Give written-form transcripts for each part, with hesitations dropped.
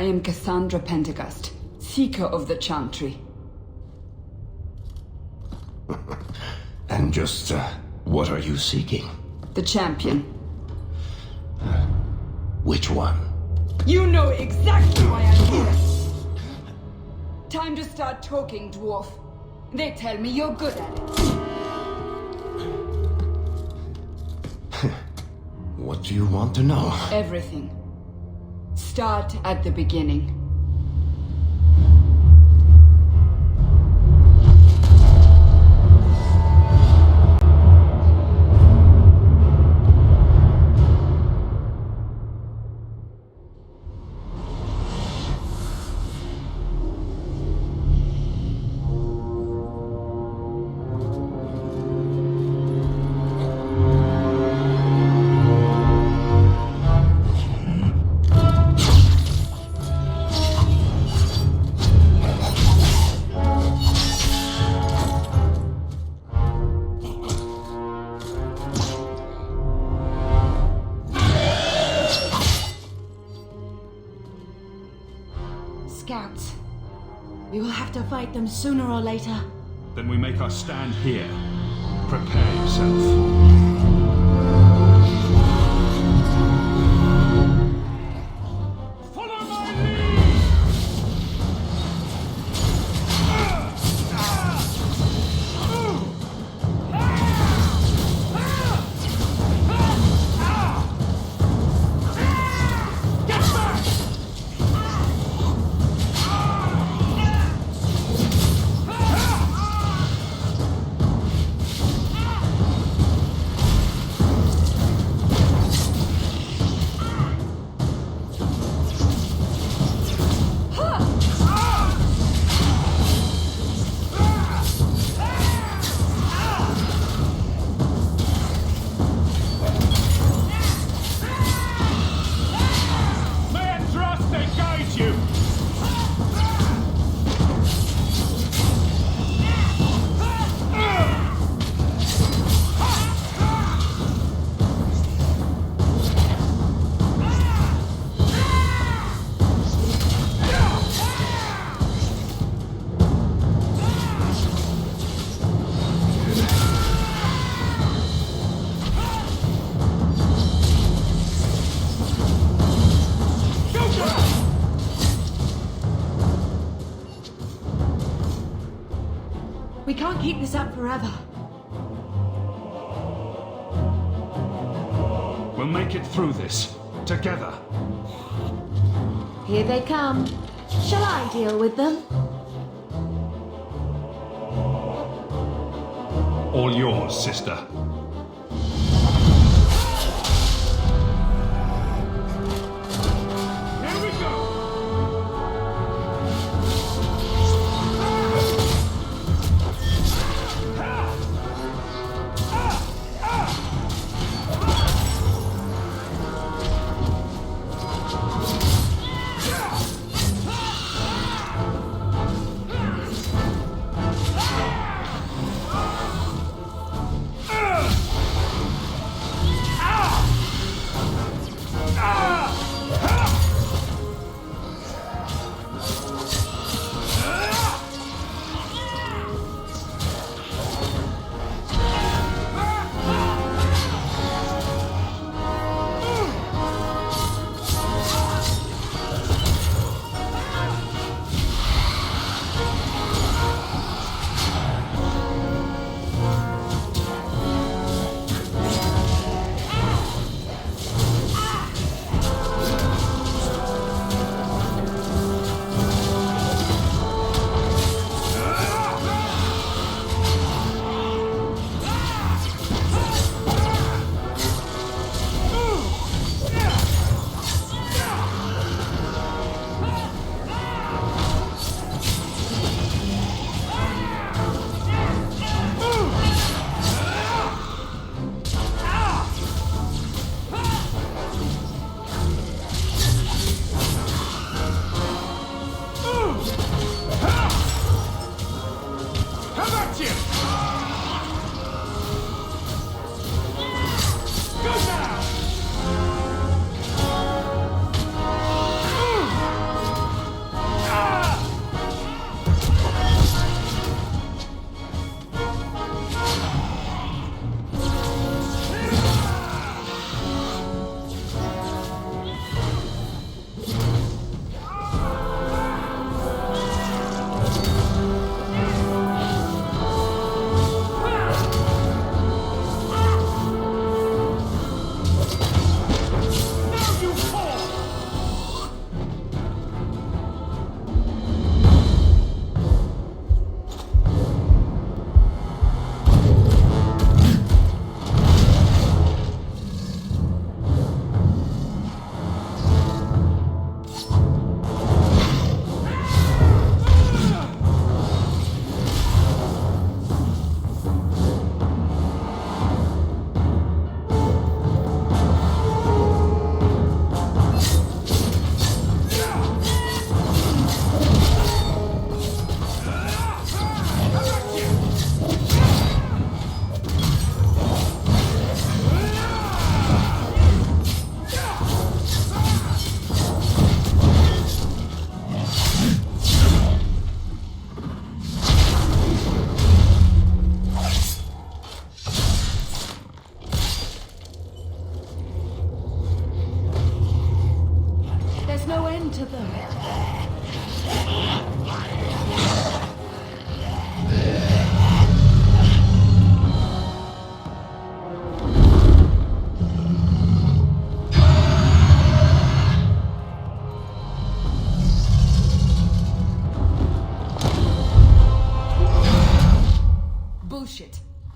am Cassandra Pendergast, Seeker of the Chantry. And just, what are you seeking? The champion. Which one? You know exactly why I'm here! Time to start talking, dwarf. They tell me you're good at it. What do you want to know? Everything. Start at the beginning. Scouts. We will have to fight them sooner or later. Then we make our stand here. Prepare yourself. We can't keep this up forever. We'll make it through this. Together. Here they come. Shall I deal with them? All yours, sister. Here we go!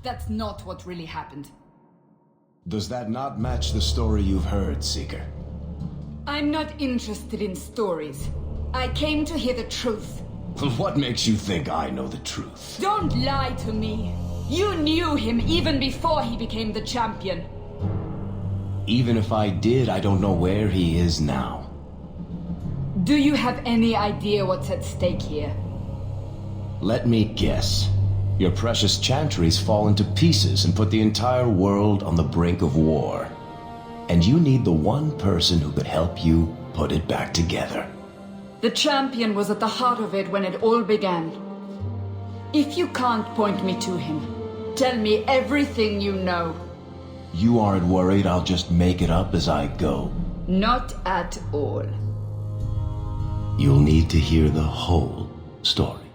That's not what really happened. Does that not match the story you've heard, Seeker? I'm not interested in stories. I came to hear the truth. What makes you think I know the truth? Don't lie to me. You knew him even before he became the champion. Even if I did, I don't know where he is now. Do you have any idea what's at stake here? Let me guess. Your precious chantry's fallen to pieces and put the entire world on the brink of war. And you need the one person who could help you put it back together. The champion was at the heart of it when it all began. If you can't point me to him, tell me everything you know. You aren't worried I'll just make it up as I go? Not at all. You'll need to hear the whole story.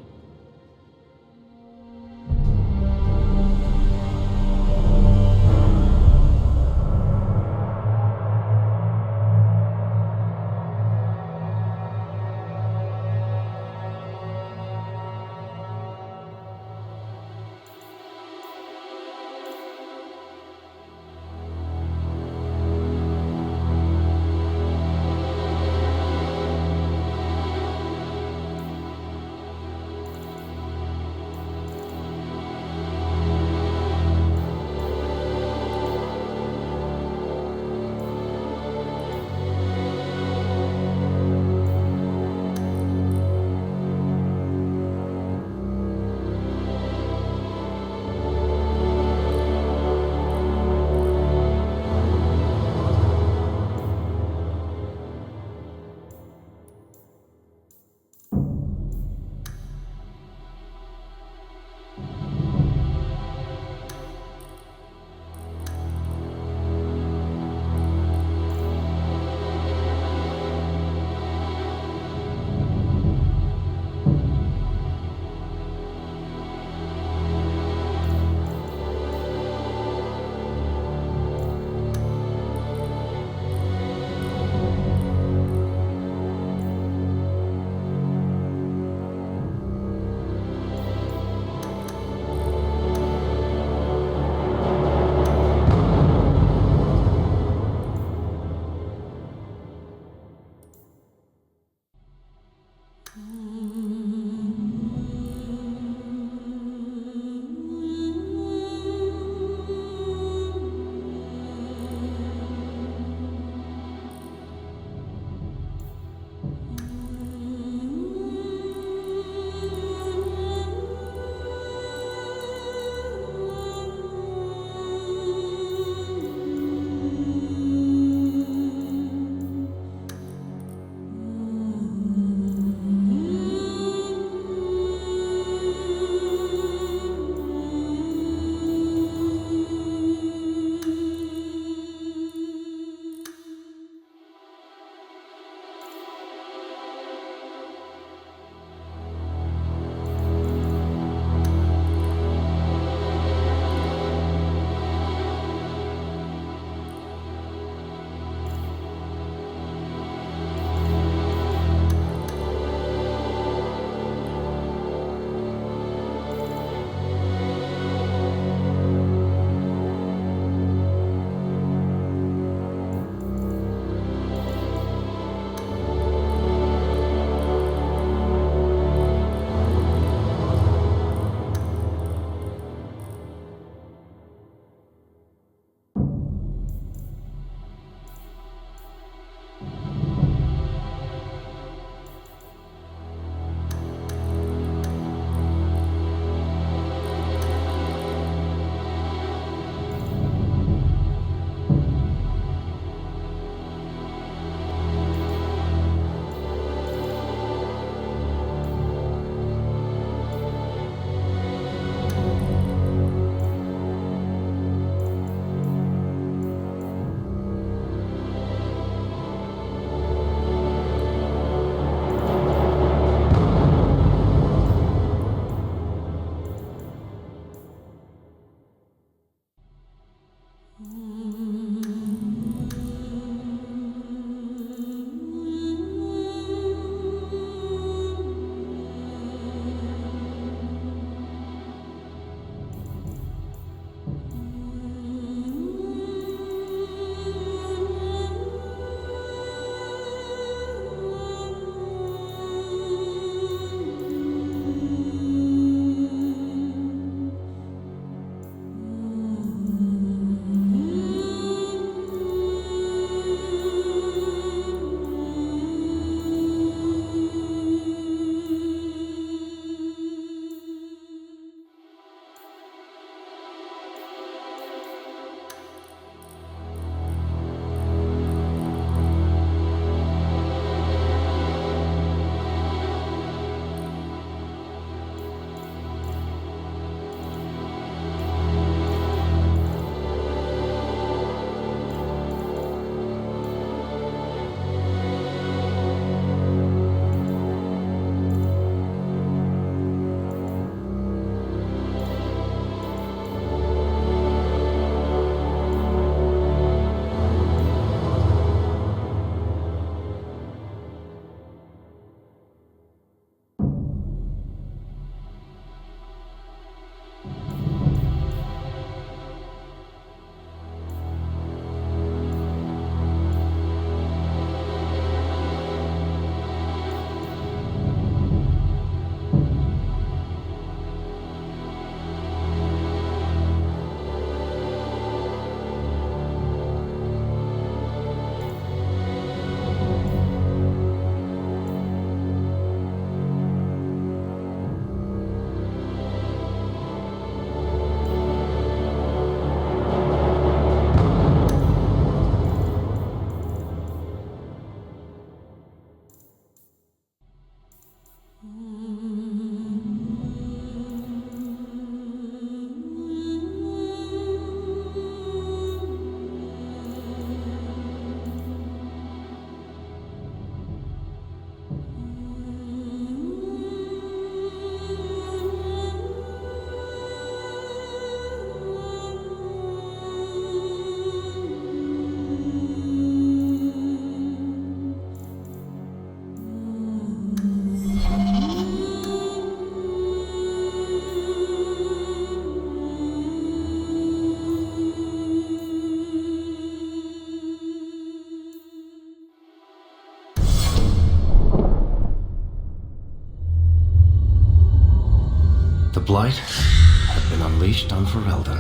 The Blight had been unleashed on Ferelden.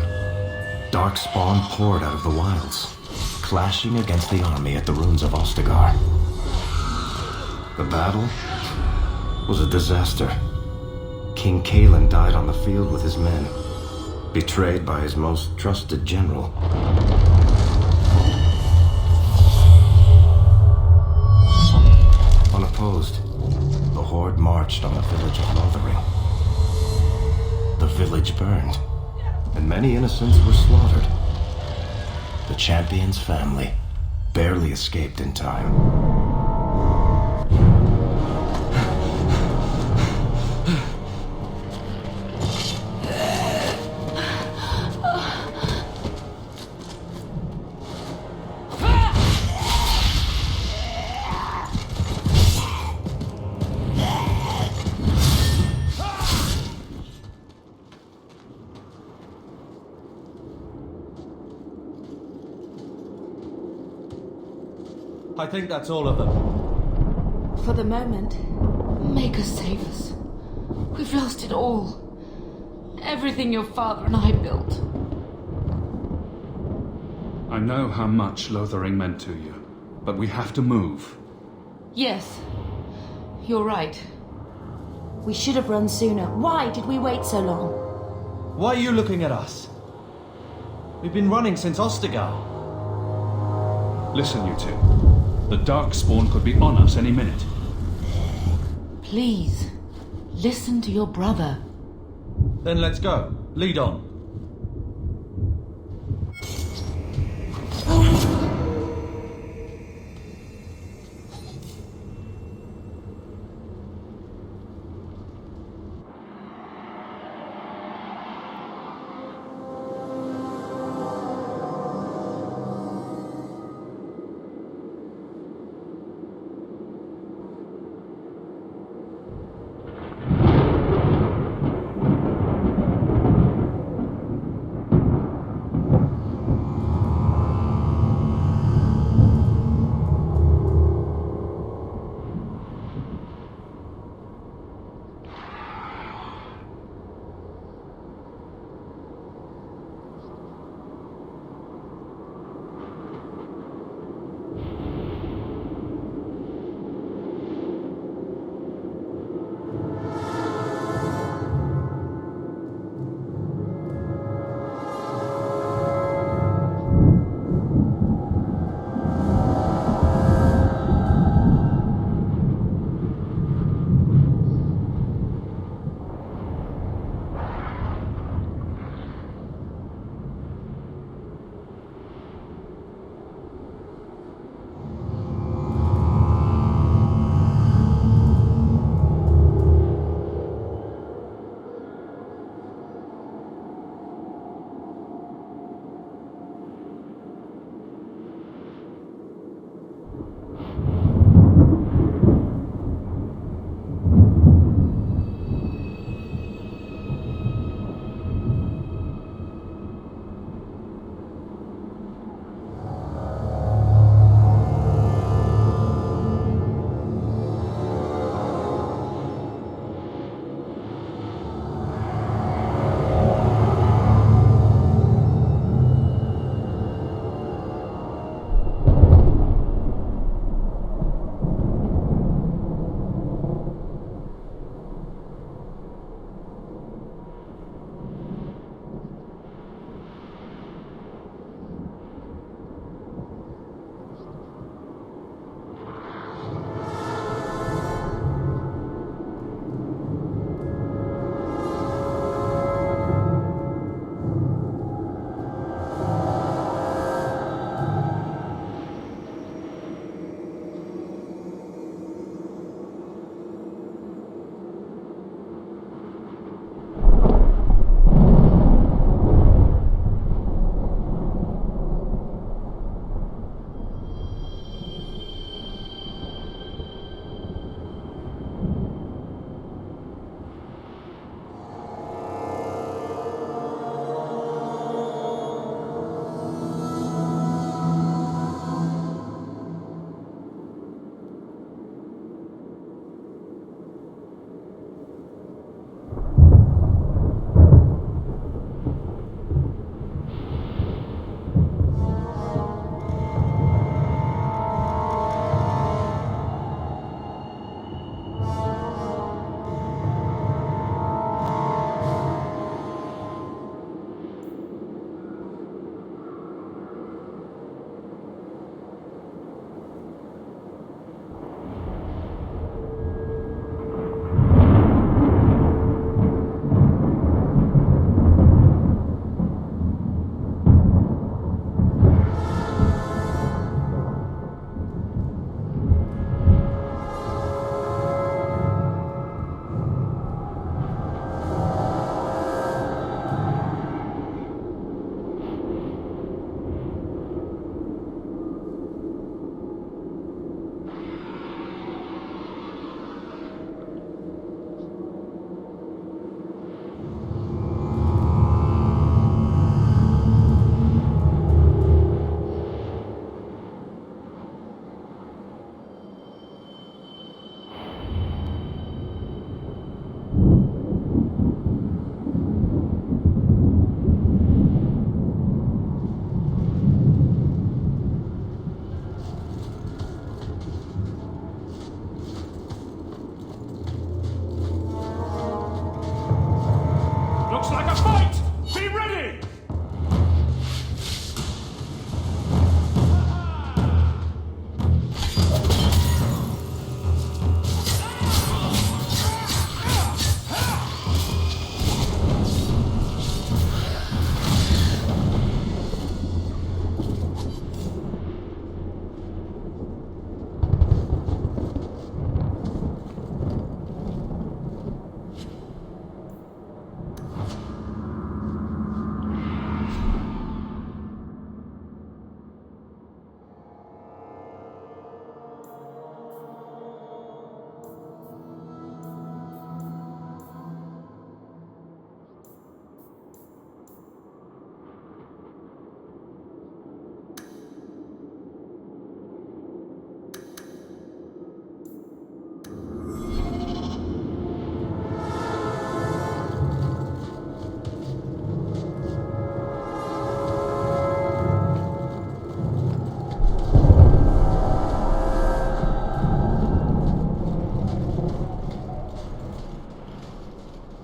Darkspawn poured out of the wilds, clashing against the army at the ruins of Ostagar. The battle was a disaster. King Cailan died on the field with his men, betrayed by his most trusted general. Unopposed, the Horde marched on the village of Lothering. The village burned, and many innocents were slaughtered. The Champion's family barely escaped in time. I think that's all of them. For the moment, make us save us. We've lost it all. Everything your father and I built. I know how much Lothering meant to you, but we have to move. Yes, you're right. We should have run sooner. Why did we wait so long? Why are you looking at us? We've been running since Ostagar. Listen, you two. The Darkspawn could be on us any minute. Please, listen to your brother. Then let's go. Lead on.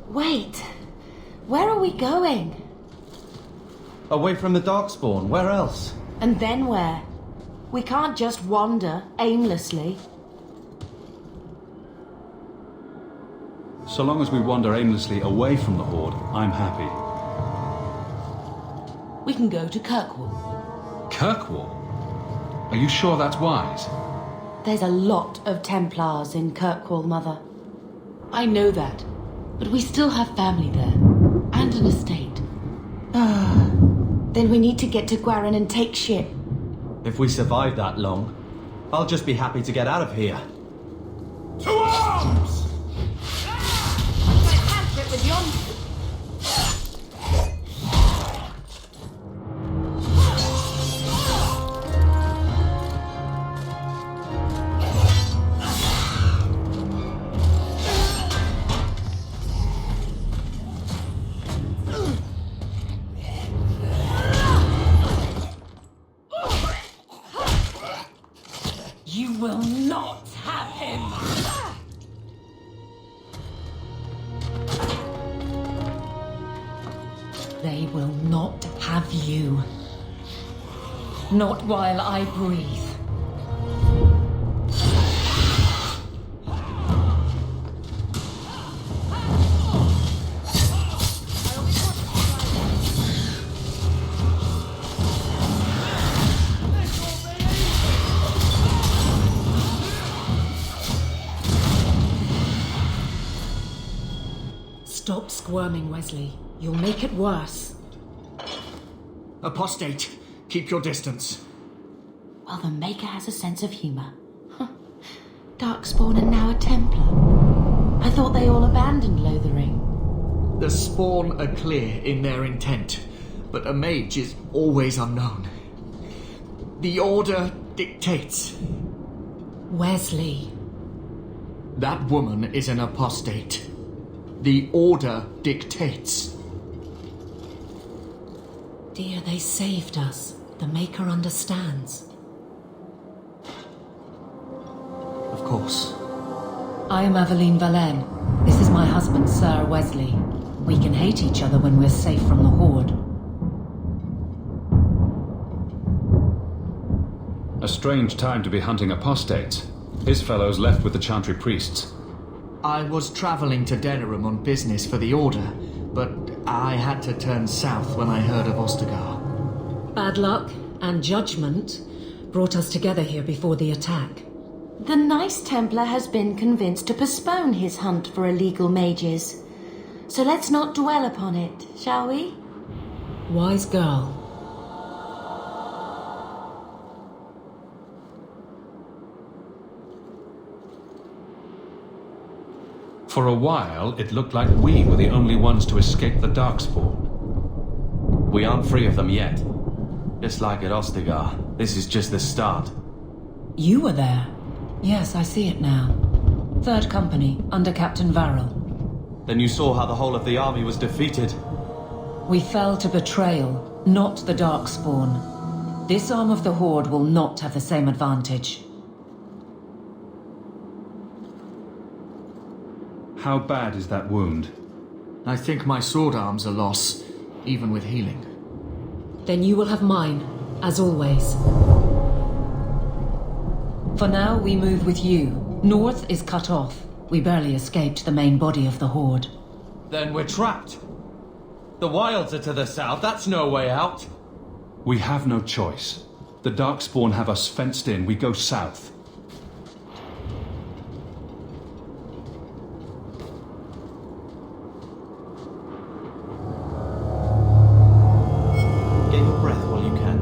Wait. Where are we going? Away from the Darkspawn, where else? And then where? We can't just wander aimlessly. So long as we wander aimlessly away from the Horde, I'm happy. We can go to Kirkwall. Kirkwall? Are you sure that's wise? There's a lot of Templars in Kirkwall, Mother. I know that, but we still have family there, and an estate. Then we need to get to Gwarin and take ship. If we survive that long, I'll just be happy to get out of here. To arms! With yon. You will not have him! They will not have you. Not while I breathe. Stop squirming, Wesley. You'll make it worse. Apostate, keep your distance. Well, the Maker has a sense of humor. Darkspawn and now a Templar. I thought they all abandoned Lothering. The Spawn are clear in their intent, but a mage is always unknown. The Order dictates. Wesley. That woman is an apostate. The Order dictates. Dear, they saved us. The Maker understands. Of course. I am Aveline Valenne. This is my husband, Sir Wesley. We can hate each other when we're safe from the Horde. A strange time to be hunting apostates. His fellows left with the Chantry priests. I was traveling to Denerim on business for the Order, but I had to turn south when I heard of Ostagar. Bad luck and judgment brought us together here before the attack. The nice Templar has been convinced to postpone his hunt for illegal mages. So let's not dwell upon it, shall we? Wise girl. For a while, it looked like we were the only ones to escape the Darkspawn. We aren't free of them yet. Just like at Ostagar, this is just the start. You were there. Yes, I see it now. Third Company, under Captain Varrel. Then you saw how the whole of the army was defeated. We fell to betrayal, not the Darkspawn. This arm of the Horde will not have the same advantage. How bad is that wound? I think my sword arm's a loss, even with healing. Then you will have mine, as always. For now, we move with you. North is cut off. We barely escaped the main body of the Horde. Then we're trapped. The wilds are to the south, that's no way out. We have no choice. The Darkspawn have us fenced in. We go south. Get your breath while you can.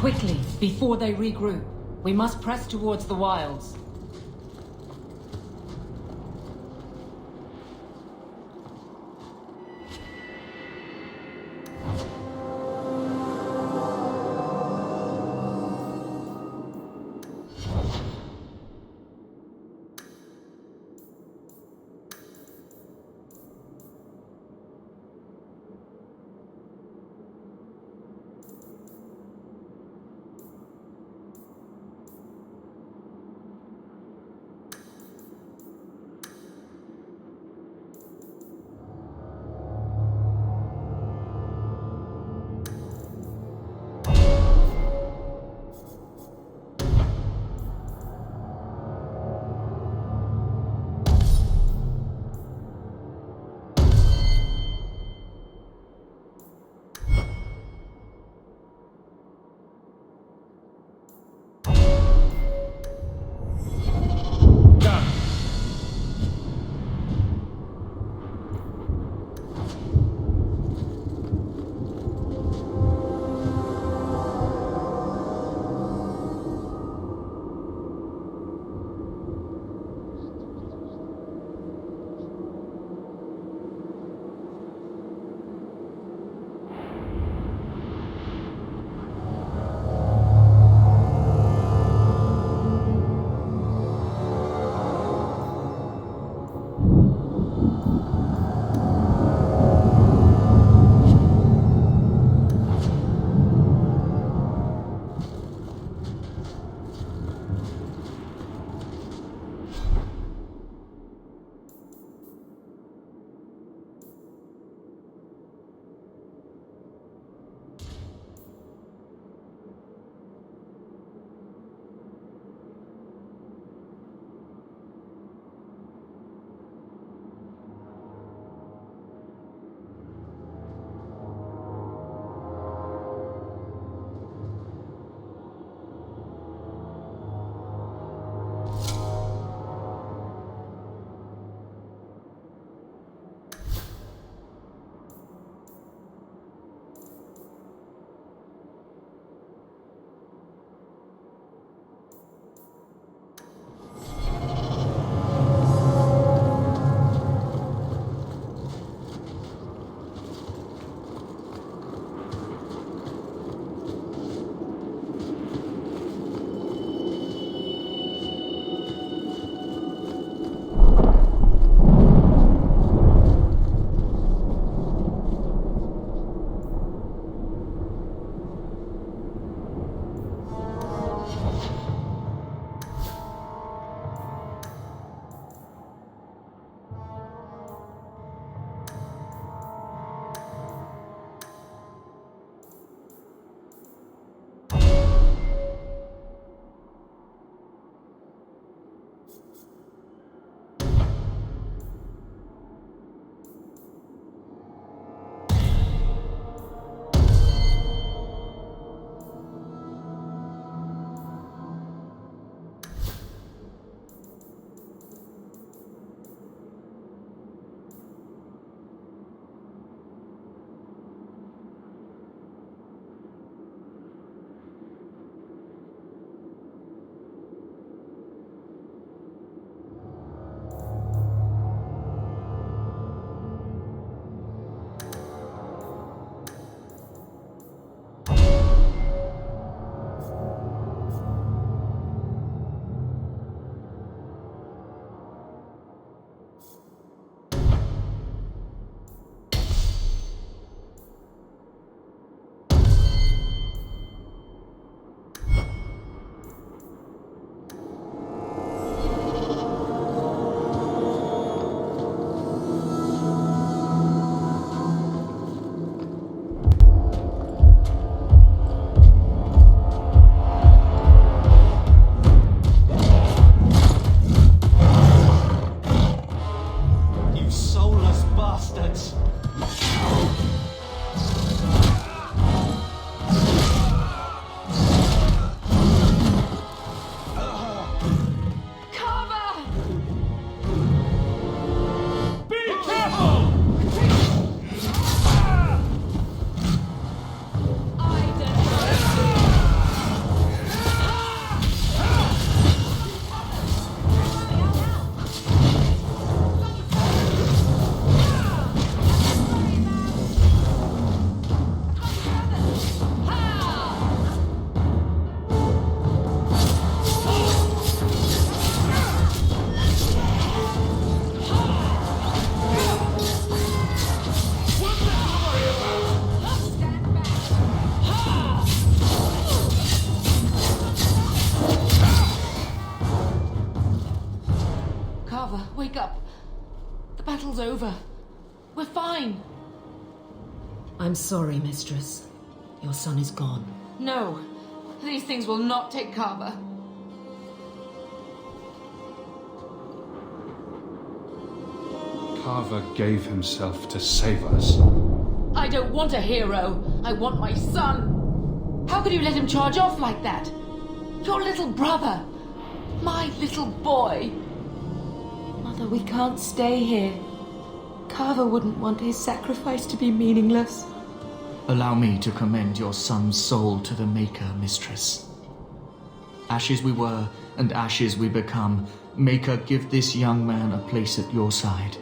Quickly, before they regroup. We must press towards the wilds. Carver, wake up. The battle's over. We're fine. I'm sorry, Mistress. Your son is gone. No. These things will not take Carver. Carver gave himself to save us. I don't want a hero. I want my son. How could you let him charge off like that? Your little brother. My little boy. Mother, we can't stay here. Carver wouldn't want his sacrifice to be meaningless. Allow me to commend your son's soul to the Maker, Mistress. Ashes we were, and ashes we become. Maker, give this young man a place at your side.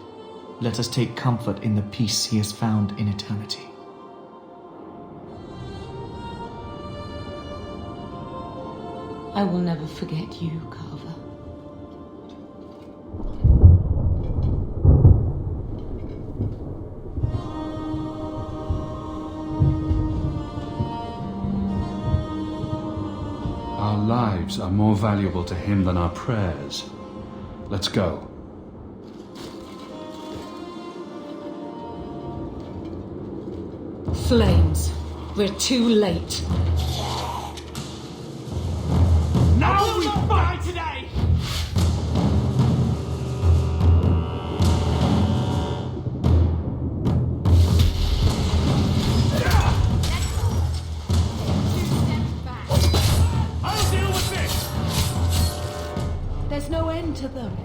Let us take comfort in the peace he has found in eternity. I will never forget you, Carver. Our lives are more valuable to him than our prayers. Let's go. Flames. We're too late. Now we die today! I'll deal with this! There's no end to them.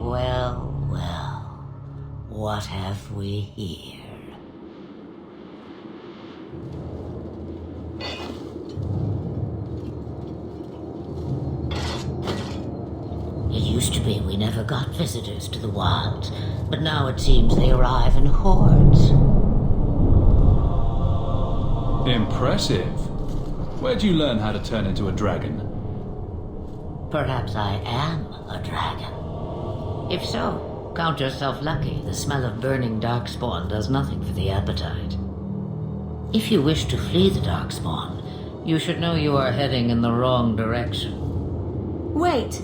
Well, well, what have we here? It used to be we never got visitors to the wilds, but now it seems they arrive in hordes. Impressive. Where'd you learn how to turn into a dragon? Perhaps I am a dragon. If so, count yourself lucky. The smell of burning darkspawn does nothing for the appetite. If you wish to flee the darkspawn, you should know you are heading in the wrong direction. Wait!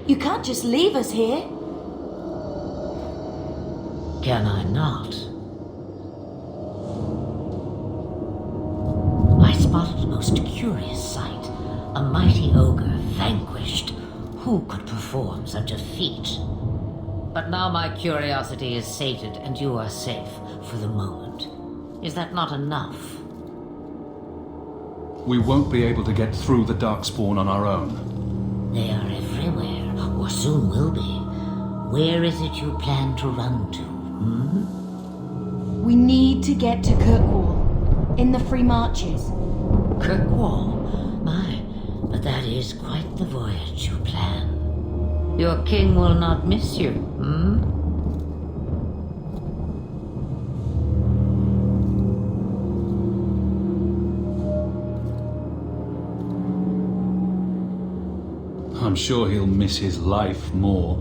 You can't just leave us here. Can I not? I spotted a most curious sight. A mighty ogre vanquished. Who could perform such a feat? But now my curiosity is sated and you are safe for the moment. Is that not enough? We won't be able to get through the Darkspawn on our own. They are everywhere, or soon will be. Where is it you plan to run to, We need to get to Kirkwall, in the Free Marches. Kirkwall? My, but that is quite the voyage you plan. Your king will not miss you, I'm sure he'll miss his life more.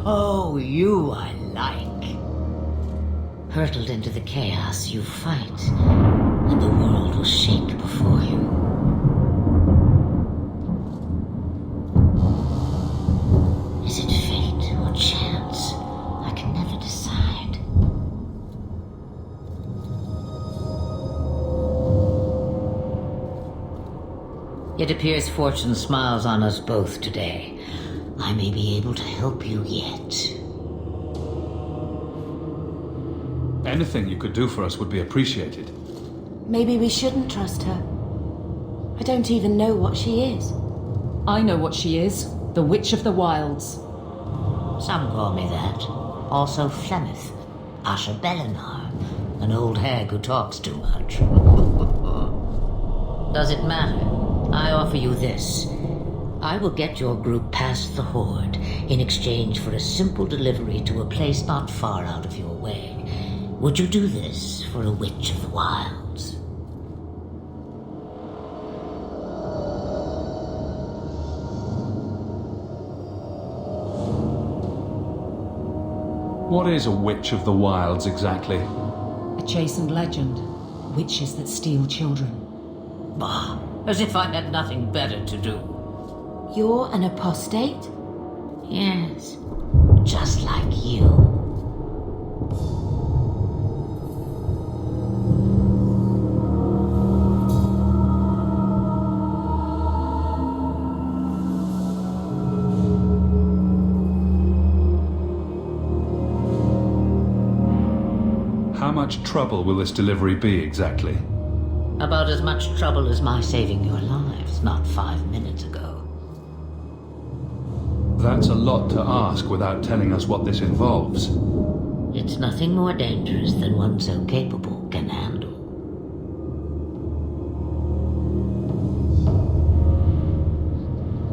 Oh, you I like. Hurtled into the chaos, you fight, and the world will shake before you. Is it fate or chance? I can never decide. It appears fortune smiles on us both today. I may be able to help you yet. Anything you could do for us would be appreciated. Maybe we shouldn't trust her. I don't even know what she is. I know what she is. The Witch of the Wilds. Some call me that. Also Flemeth, Asha Belinar, an old hag who talks too much. Does it matter? I offer you this. I will get your group past the Horde in exchange for a simple delivery to a place not far out of your way. Would you do this for a Witch of the Wilds? What is a Witch of the Wilds exactly? A chastened legend. Witches that steal children. Bah, as if I had nothing better to do. You're an apostate? Yes, just like you. How much trouble will this delivery be exactly? About as much trouble as my saving your lives not 5 minutes ago. That's a lot to ask without telling us what this involves. It's nothing more dangerous than one so capable can handle.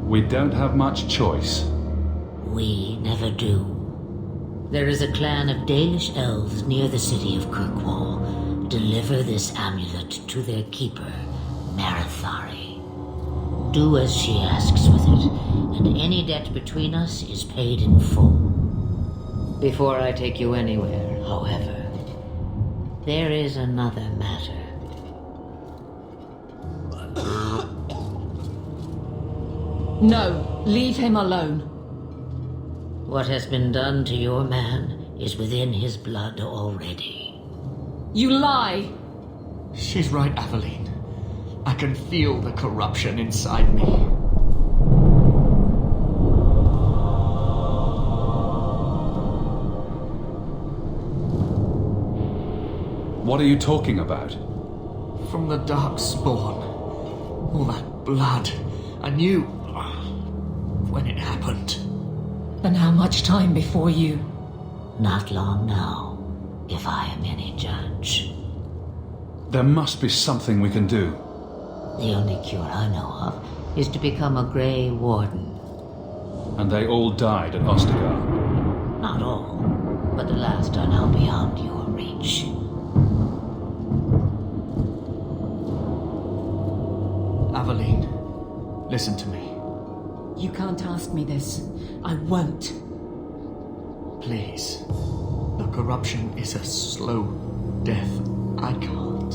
We don't have much choice. We never do. There is a clan of Dalish elves near the city of Kirkwall. Deliver this amulet to their keeper, Marithari. Do as she asks with it, and any debt between us is paid in full. Before I take you anywhere, however, there is another matter. No, leave him alone. What has been done to your man is within his blood already. You lie! She's right, Aveline. I can feel the corruption inside me. What are you talking about? From the Darkspawn. All that blood. I knew when it happened. And how much time before you? Not long now, if I am any judge. There must be something we can do. The only cure I know of is to become a Grey Warden. And they all died at Ostagar. Not all, but the last are now beyond your reach. Aveline, listen to me. You can't ask me this. I won't. Please. The corruption is a slow death. I can't.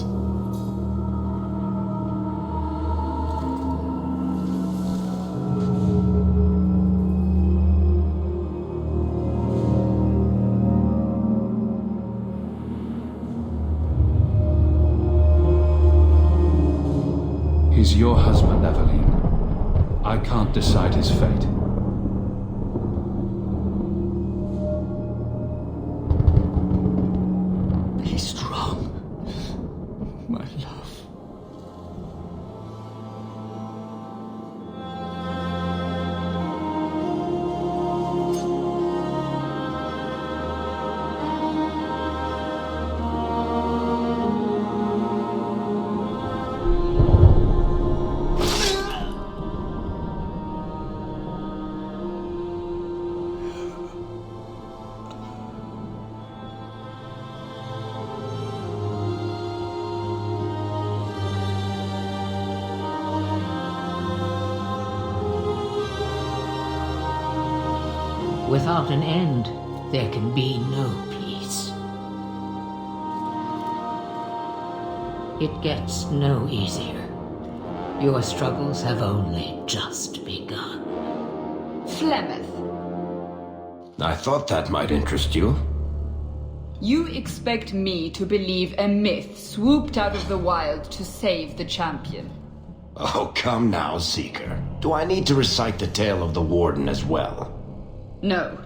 He's your husband, Aveline. I can't decide his fate. Be strong, my love. Without an end, there can be no peace. It gets no easier. Your struggles have only just begun. Flemeth, I thought that might interest you. you expect me to believe a myth swooped out of the wild to save the champion? Oh, come now, Seeker. Do I need to recite the tale of the Warden as well? No.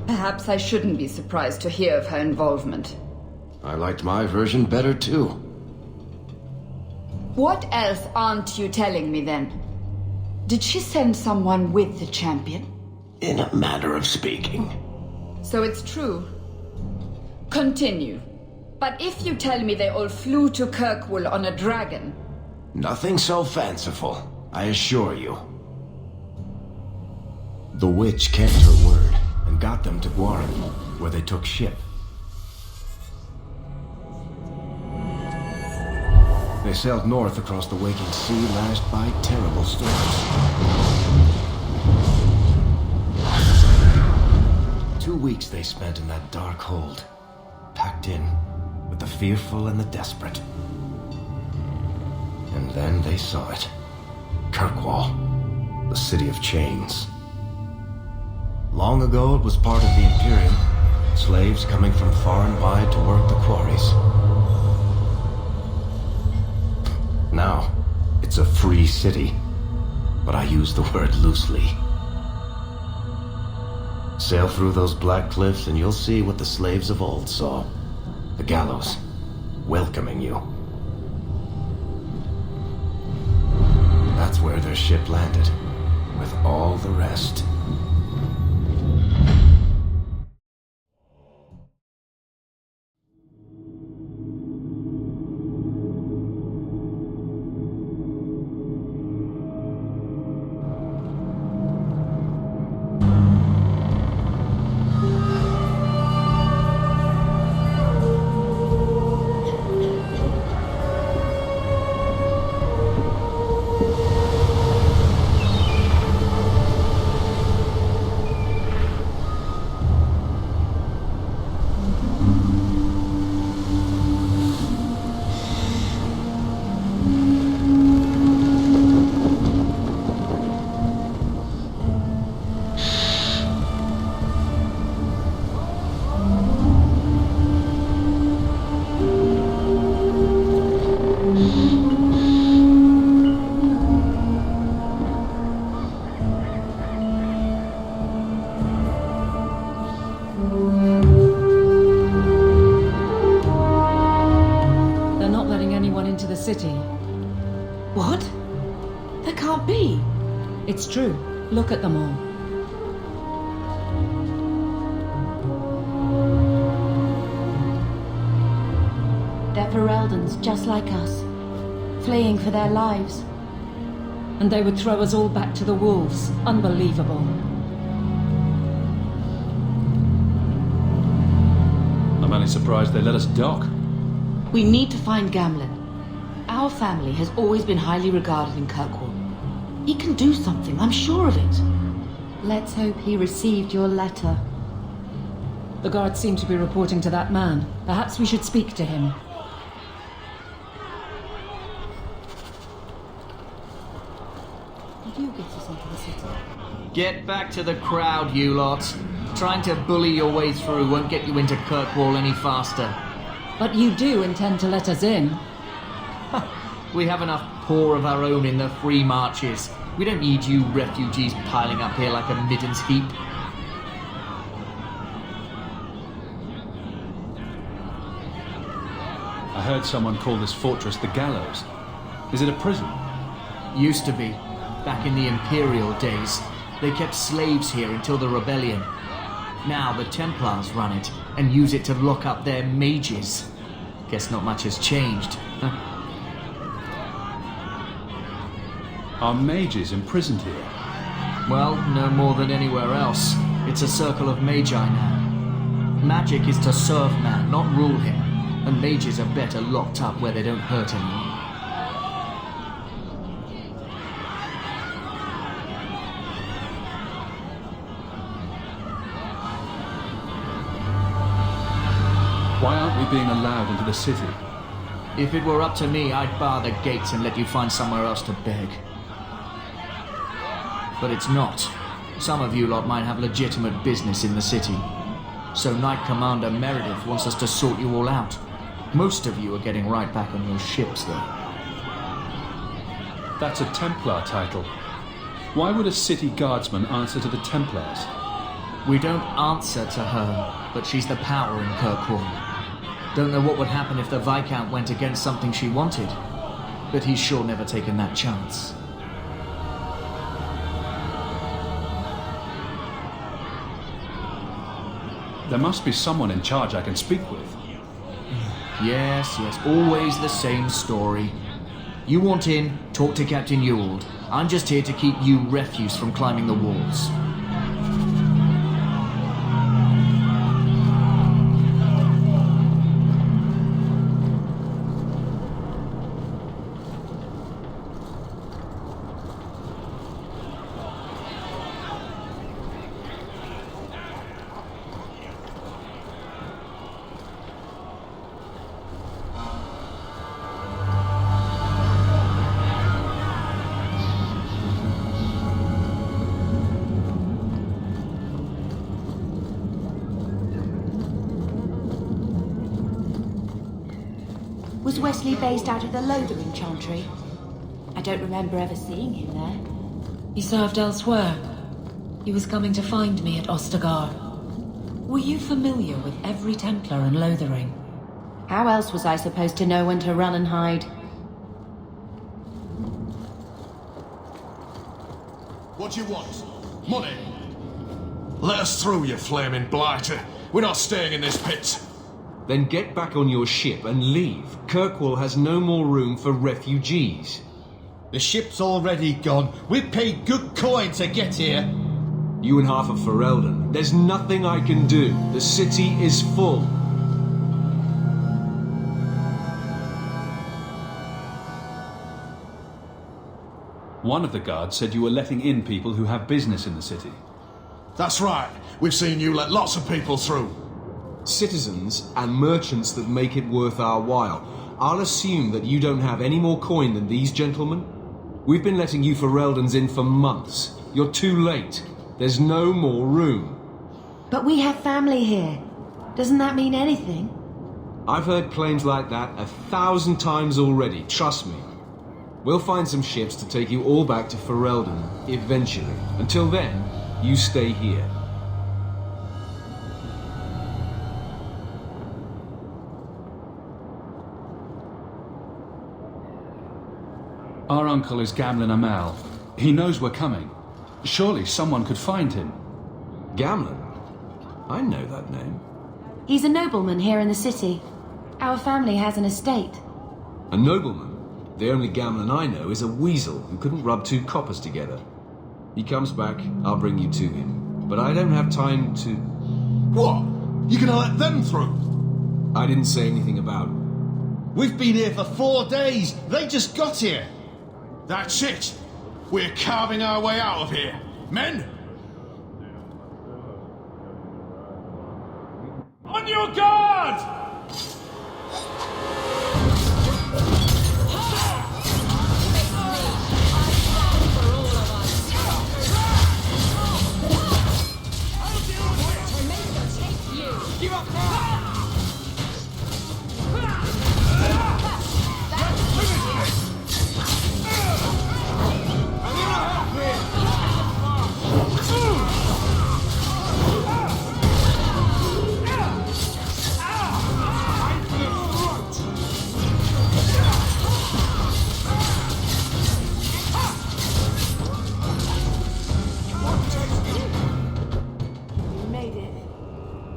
Perhaps I shouldn't be surprised to hear of her involvement. I liked my version better, too. What else aren't you telling me, then? Did she send someone with the champion? In a manner of speaking. So it's true. Continue. But if you tell me they all flew to Kirkwall on a dragon... Nothing so fanciful, I assure you. The witch kept her word and got them to Guaran, where they took ship. They sailed north across the waking sea, lashed by terrible storms. 2 weeks they spent in that dark hold, packed in with the fearful and the desperate. And then they saw it. Kirkwall, the city of chains. Long ago it was part of the Imperium, slaves coming from far and wide to work the quarries. Now, it's a free city, but I use the word loosely. Sail through those black cliffs and you'll see what the slaves of old saw. The gallows, welcoming you. That's where their ship landed, with all the rest. City. What? There can't be. It's true. Look at them all. They're Fereldans, just like us. Fleeing for their lives. And they would throw us all back to the wolves. Unbelievable. I'm only surprised they let us dock. We need to find Gamlen. Our family has always been highly regarded in Kirkwall. He can do something, I'm sure of it. Let's hope he received your letter. The guards seem to be reporting to that man. Perhaps we should speak to him. Did you get us into the city? Get back to the crowd, you lot. Trying to bully your way through won't get you into Kirkwall any faster. But you do intend to let us in. We have enough poor of our own in the free marches. We don't need you refugees piling up here like a middens heap. I heard someone call this fortress the Gallows. Is it a prison? Used to be. Back in the Imperial days. They kept slaves here until the rebellion. Now the Templars run it and use it to lock up their mages. Guess not much has changed. Are mages imprisoned here? Well, no more than anywhere else. It's a circle of magi now. Magic is to serve man, not rule him. And mages are better locked up where they don't hurt anyone. Why aren't we being allowed into the city? If it were up to me, I'd bar the gates and let you find somewhere else to beg. But it's not. Some of you lot might have legitimate business in the city. So Knight Commander Meredith wants us to sort you all out. Most of you are getting right back on your ships, though. That's a Templar title. Why would a city guardsman answer to the Templars? We don't answer to her, but she's the power in Kirkwall. Don't know what would happen if the Viscount went against something she wanted, but he's sure never taken that chance. There must be someone in charge I can speak with. Yes, always the same story. You want in, talk to Captain Ewald. I'm just here to keep you refuse from climbing the walls. Was Wesley based out of the Lothering Chantry? I don't remember ever seeing him there. He served elsewhere. He was coming to find me at Ostagar. Were you familiar with every Templar in Lothering? How else was I supposed to know when to run and hide? What do you want? Money? Let us through, you flaming blighter. We're not staying in this pit. Then get back on your ship and leave. Kirkwall has no more room for refugees. The ship's already gone. We paid good coin to get here. You and half of Ferelden. There's nothing I can do. The city is full. One of the guards said you were letting in people who have business in the city. That's right. We've seen you let lots of people through. Citizens and merchants that make it worth our while. I'll assume that you don't have any more coin than these gentlemen. We've been letting you Fereldans in for months. You're too late. There's no more room. But we have family here. Doesn't that mean anything? I've heard claims like that 1,000 times already, trust me. We'll find some ships to take you all back to Ferelden, eventually. Until then, you stay here. Our uncle is Gamlen Amal. He knows we're coming. Surely someone could find him. Gamlen? I know that name. He's a nobleman here in the city. Our family has an estate. A nobleman? The only Gamlen I know is a weasel who couldn't rub two coppers together. He comes back, I'll bring you to him. But I don't have time to... What? You gonna let them through? I didn't say anything about... We've been here for 4 days. They just got here. That's it. We're carving our way out of here. Men! On your guard! Give up now!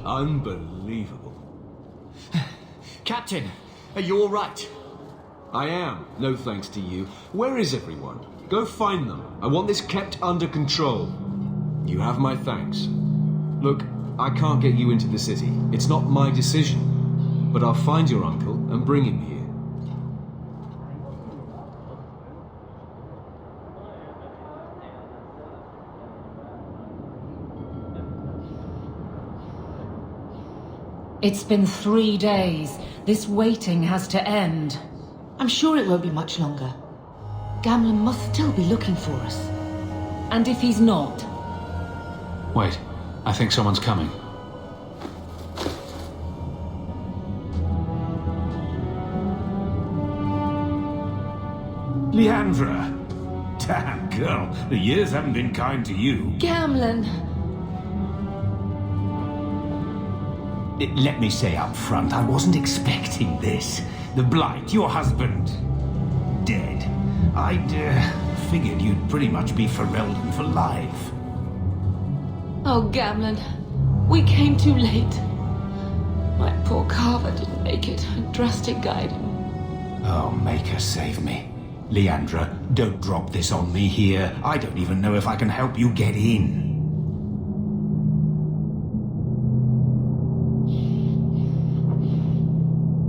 Unbelievable. Captain, are you all right? I am, no thanks to you. Where is everyone? Go find them. I want this kept under control. You have my thanks. Look, I can't get you into the city. It's not my decision. But I'll find your uncle and bring him here. It's been 3 days. This waiting has to end. I'm sure it won't be much longer. Gamlen must still be looking for us. And if he's not? Wait, I think someone's coming. Leandra, Damn, girl, the years haven't been kind to you. Gamlen. Let me say up front, I wasn't expecting this. The Blight, your husband, dead. I'd figured you'd pretty much be Ferelden for life. Oh, Gamlen. We came too late. My poor Carver didn't make it. Drastic guide. Oh, Maker, save me. Leandra, don't drop this on me here. I don't even know if I can help you get in.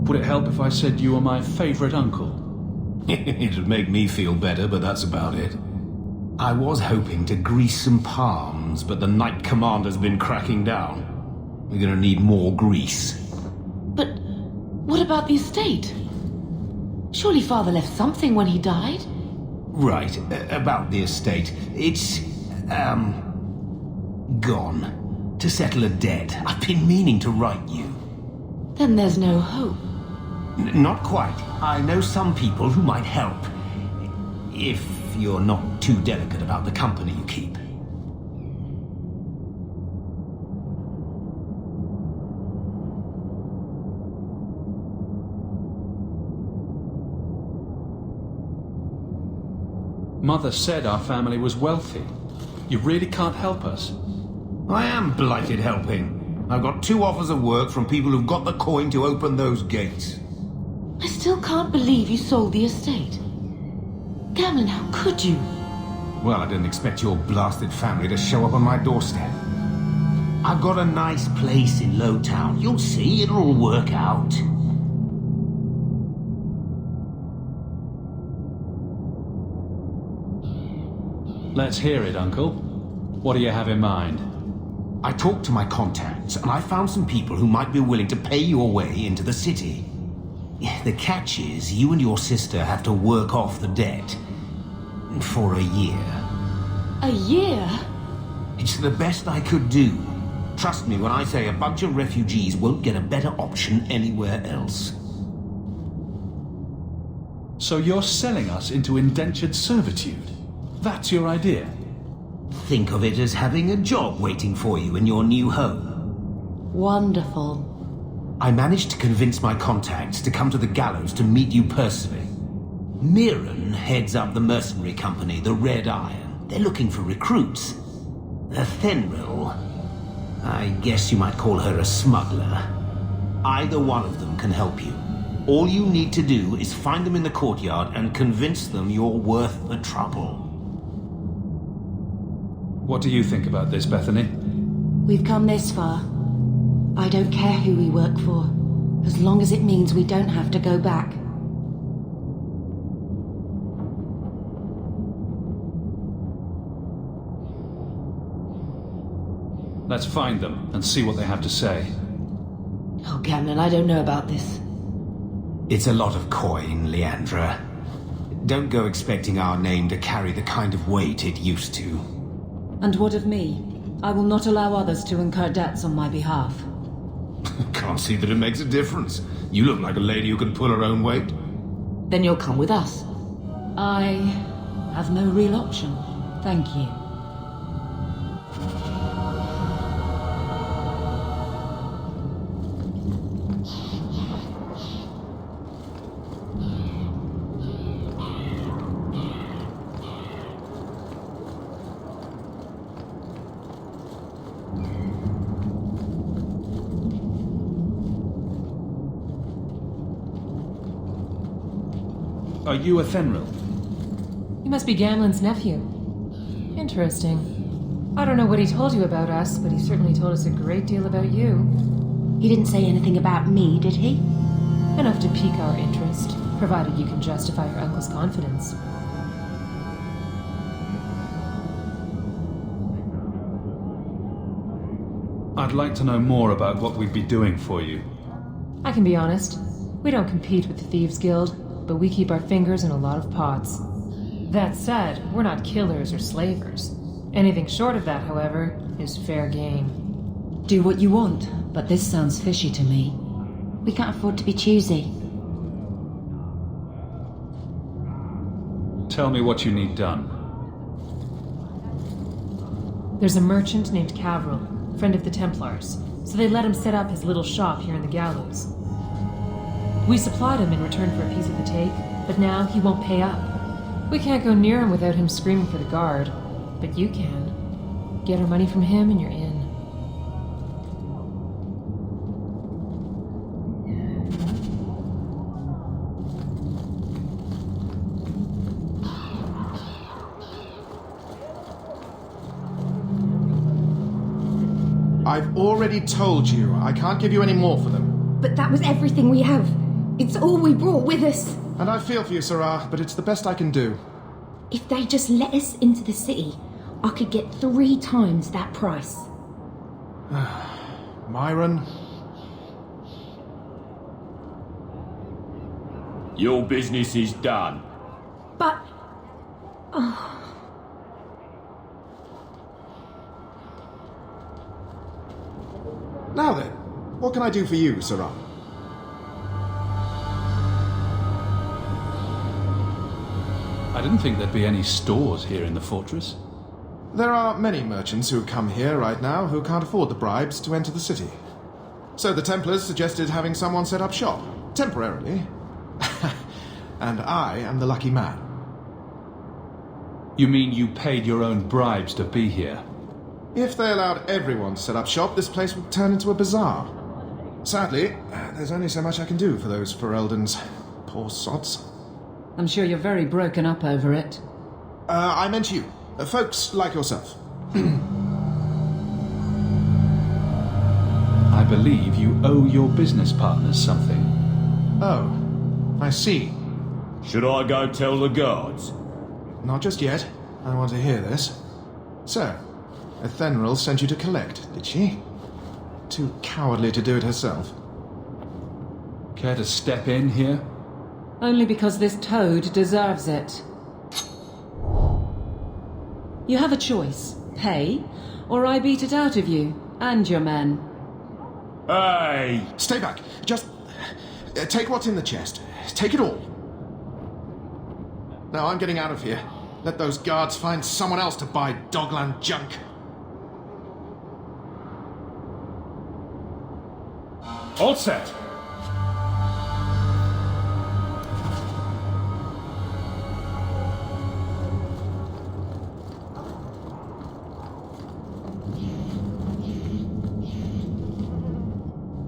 Would it help if I said you were my favorite uncle? It'd make me feel better, but that's about it. I was hoping to grease some palms, but the Knight Commander's been cracking down. We're gonna need more grease. But what about the estate? Surely Father left something when he died? Right, about the estate. It's, gone. To settle a debt. I've been meaning to write you. Then there's no hope. Not quite. I know some people who might help. If you're not too delicate about the company you keep. Mother said our family was wealthy. You really can't help us. I am blighted helping. I've got 2 offers of work from people who've got the coin to open those gates. I still can't believe you sold the estate. Gamlen, how could you? Well, I didn't expect your blasted family to show up on my doorstep. I've got a nice place in Lowtown. You'll see, it'll all work out. Let's hear it, Uncle. What do you have in mind? I talked to my contacts, and I found some people who might be willing to pay your way into the city. The catch is, you and your sister have to work off the debt. For a year. A year? It's the best I could do. Trust me when I say a bunch of refugees won't get a better option anywhere else. So you're selling us into indentured servitude? That's your idea? Think of it as having a job waiting for you in your new home. Wonderful. I managed to convince my contacts to come to the gallows to meet you personally. Mirren heads up the mercenary company, the Red Iron. They're looking for recruits. Fenrir, I guess you might call her a smuggler. Either one of them can help you. All you need to do is find them in the courtyard and convince them you're worth the trouble. What do you think about this, Bethany? We've come this far. I don't care who we work for, as long as it means we don't have to go back. Let's find them and see what they have to say. Oh, Gamlen, I don't know about this. It's a lot of coin, Leandra. Don't go expecting our name to carry the kind of weight it used to. And what of me? I will not allow others to incur debts on my behalf. Can't see that it makes a difference. You look like a lady who can pull her own weight. Then you'll come with us. I have no real option. Thank you. Are you a Fenrir? You must be Gamlen's nephew. Interesting. I don't know what he told you about us, but he certainly told us a great deal about you. He didn't say anything about me, did he? Enough to pique our interest, provided you can justify your uncle's confidence. I'd like to know more about what we'd be doing for you. I can be honest. We don't compete with the Thieves Guild, but we keep our fingers in a lot of pots. That said, we're not killers or slavers. Anything short of that, however, is fair game. Do what you want, but this sounds fishy to me. We can't afford to be choosy. Tell me what you need done. There's a merchant named Cavril, friend of the Templars, so they let him set up his little shop here in the Gallows. We supplied him in return for a piece of the take, but now he won't pay up. We can't go near him without him screaming for the guard, but you can. Get our money from him and you're in. I've already told you, I can't give you any more for them. But that was everything we have. It's all we brought with us. And I feel for you, Sarah, but it's the best I can do. If they just let us into the city, I could get 3 times that price. Myron? Your business is done. But... Now then, what can I do for you, Sarah? I didn't think there'd be any stores here in the fortress. There are many merchants who come here right now who can't afford the bribes to enter the city. So the Templars suggested having someone set up shop, temporarily. And I am the lucky man. You mean you paid your own bribes to be here? If they allowed everyone to set up shop, this place would turn into a bazaar. Sadly, there's only so much I can do for those Fereldans. Poor sods. I'm sure you're very broken up over it. I meant you. Folks like yourself. I believe you owe your business partners something. Oh, I see. Should I go tell the guards? Not just yet. I want to hear this. So, Ethenril sent you to collect, did she? Too cowardly to do it herself. Care to step in here? Only because this toad deserves it. You have a choice. Pay, or I beat it out of you, and your men. Hey! Stay back. Just... take what's in the chest. Take it all. Now I'm getting out of here. Let those guards find someone else to buy Dogland junk. All set.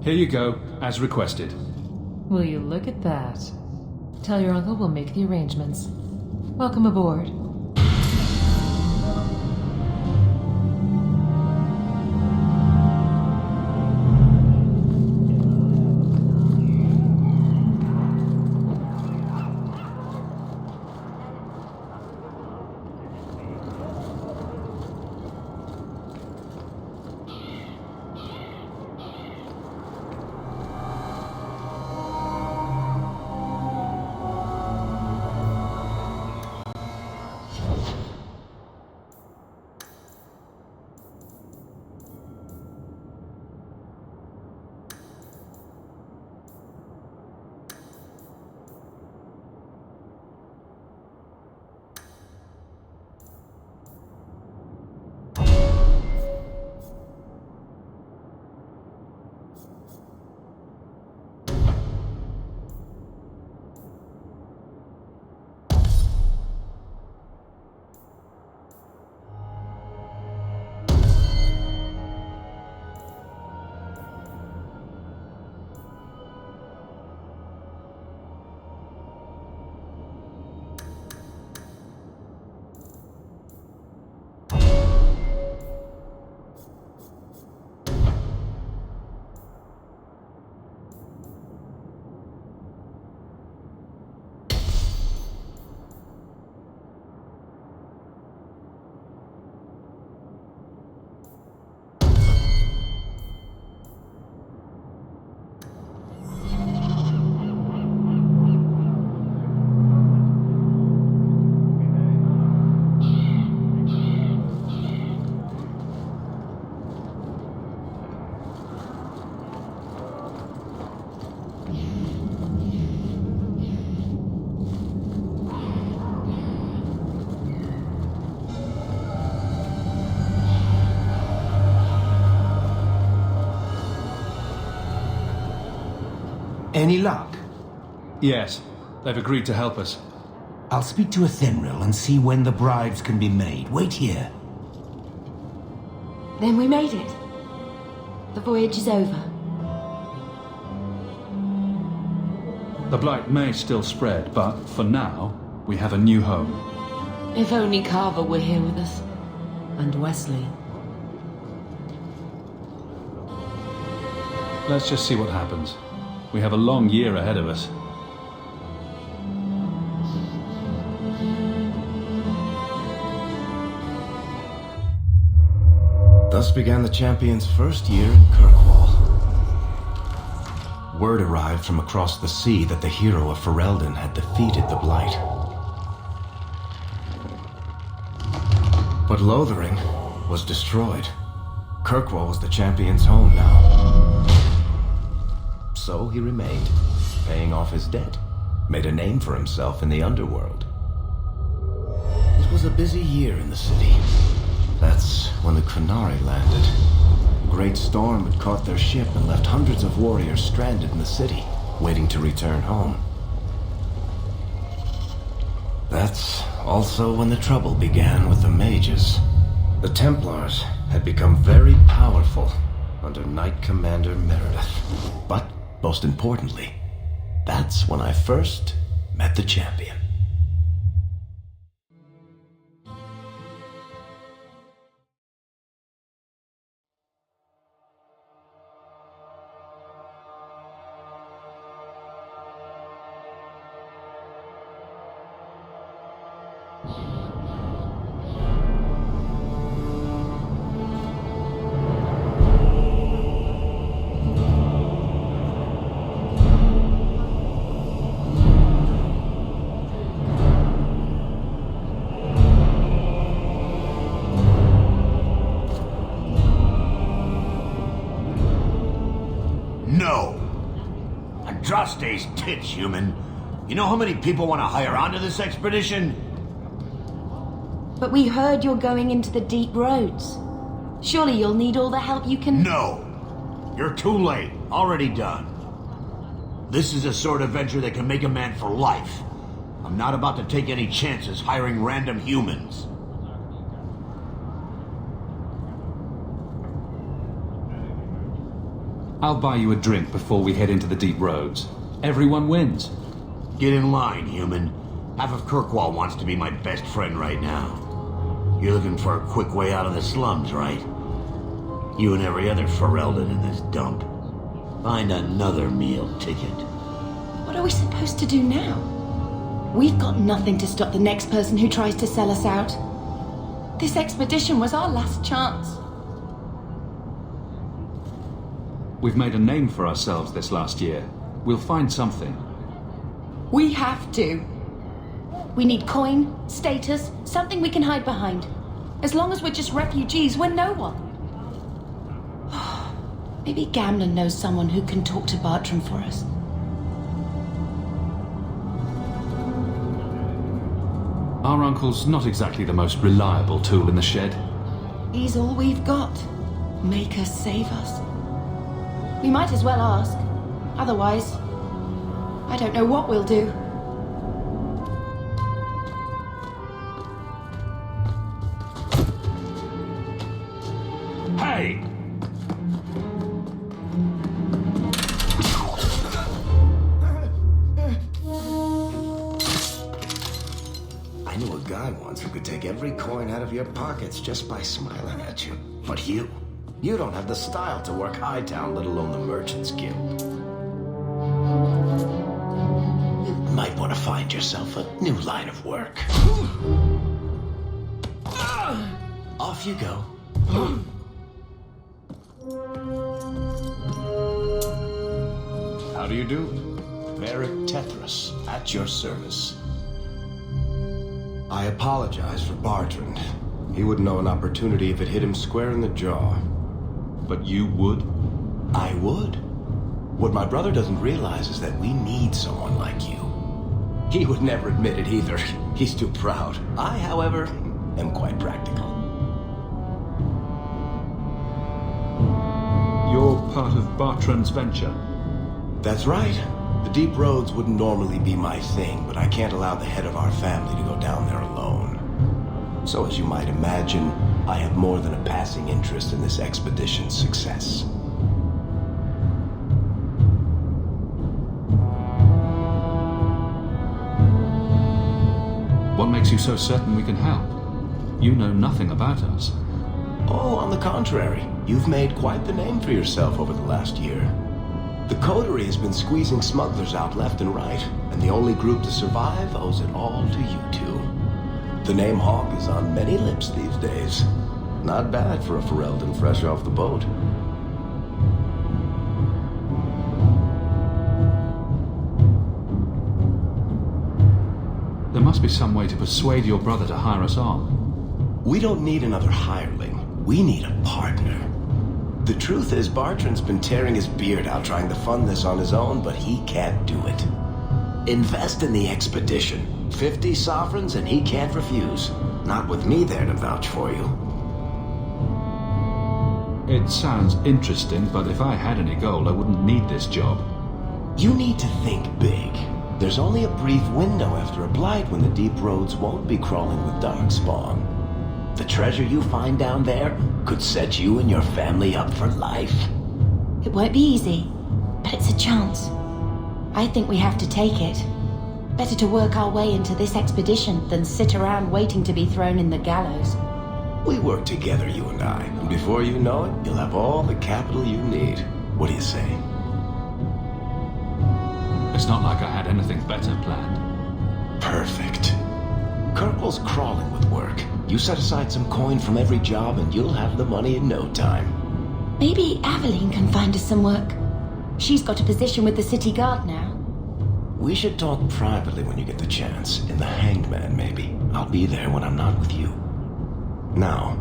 Here you go, as requested. Will you look at that? Tell your uncle we'll make the arrangements. Welcome aboard. Any luck? Yes, they've agreed to help us. I'll speak to Athenril and see when the bribes can be made. Wait here. Then we made it. The voyage is over. The blight may still spread, but for now, we have a new home. If only Carver were here with us. And Wesley. Let's just see what happens. We have a long year ahead of us. Thus began the champion's first year in Kirkwall. Word arrived from across the sea that the hero of Ferelden had defeated the Blight. But Lothering was destroyed. Kirkwall was the champion's home now. So he remained, paying off his debt, made a name for himself in the underworld. It was a busy year in the city. That's when the Qunari landed. A great storm had caught their ship and left hundreds of warriors stranded in the city, waiting to return home. That's also when the trouble began with the mages. The Templars had become very powerful under Knight Commander Meredith. But, most importantly, that's when I first met the champion. Andraste's tits, human. You know how many people want to hire onto this expedition? But we heard you're going into the deep roads. Surely you'll need all the help you can... No! You're too late. Already done. This is a sort of venture that can make a man for life. I'm not about to take any chances hiring random humans. I'll buy you a drink before we head into the deep roads. Everyone wins. Get in line, human. Half of Kirkwall wants to be my best friend right now. You're looking for a quick way out of the slums, right? You and every other Ferelden in this dump. Find another meal ticket. What are we supposed to do now? We've got nothing to stop the next person who tries to sell us out. This expedition was our last chance. We've made a name for ourselves this last year. We'll find something. We have to. We need coin, status, something we can hide behind. As long as we're just refugees, we're no one. Maybe Gamlen knows someone who can talk to Bartram for us. Our uncle's not exactly the most reliable tool in the shed. He's all we've got. Make us save us. We might as well ask. Otherwise, I don't know what we'll do. Hey! I knew a guy once who could take every coin out of your pockets just by smiling at you. But you don't have the style to work Hightown, let alone the Merchants Guild. You might want to find yourself a new line of work. Off you go. How do you do? Varric Tethras, at your service. I apologize for Bartrand. He wouldn't know an opportunity if it hit him square in the jaw. But you would? I would. What my brother doesn't realize is that we need someone like you. He would never admit it either. He's too proud. I, however, am quite practical. You're part of Bartrand's venture? That's right. The deep roads wouldn't normally be my thing, but I can't allow the head of our family to go down there alone. So as you might imagine, I have more than a passing interest in this expedition's success. What makes you so certain we can help? You know nothing about us. Oh, on the contrary, you've made quite the name for yourself over the last year. The Coterie has been squeezing smugglers out left and right, and the only group to survive owes it all to you two. The name Hawk is on many lips these days. Not bad for a Ferelden fresh off the boat. There must be some way to persuade your brother to hire us on. We don't need another hireling. We need a partner. The truth is, Bartrand's been tearing his beard out trying to fund this on his own, but he can't do it. Invest in the expedition. 50 sovereigns and he can't refuse. Not with me there to vouch for you. It sounds interesting, but if I had any gold, I wouldn't need this job. You need to think big. There's only a brief window after a blight when the deep roads won't be crawling with darkspawn. The treasure you find down there could set you and your family up for life. It won't be easy, but it's a chance. I think we have to take it. Better to work our way into this expedition than sit around waiting to be thrown in the gallows. We work together, you and I, and before you know it, you'll have all the capital you need. What do you say? It's not like I had anything better planned. Perfect. Kirkwall's crawling with work. You set aside some coin from every job and you'll have the money in no time. Maybe Aveline can find us some work. She's got a position with the city guard now. We should talk privately when you get the chance. In the Hanged Man, maybe. I'll be there when I'm not with you. Now,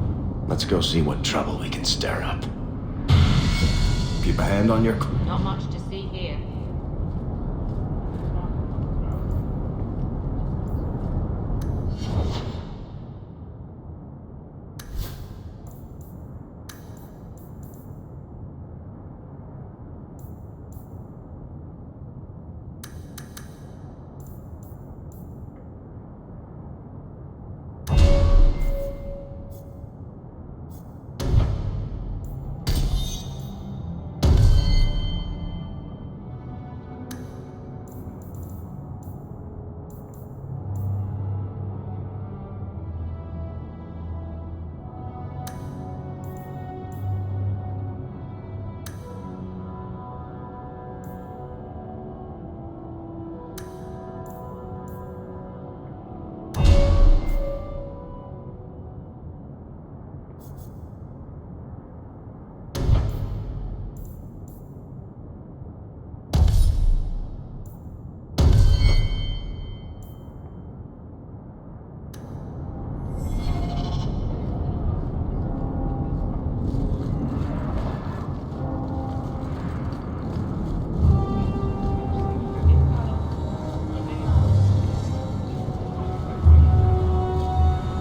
let's go see what trouble we can stir up. Keep a hand on your... Not much to see here.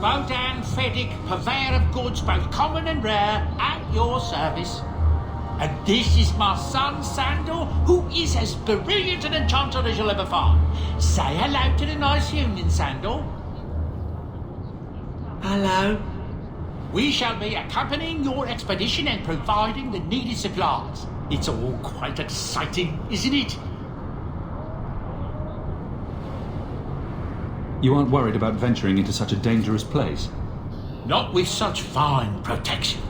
Bodan Feddick, purveyor of goods both common and rare, at your service. And this is my son, Sandor, who is as brilliant an enchanter as you'll ever find. Say hello to the nice union, Sandor. Hello. We shall be accompanying your expedition and providing the needed supplies. It's all quite exciting, isn't it? You aren't worried about venturing into such a dangerous place? Not with such fine protection.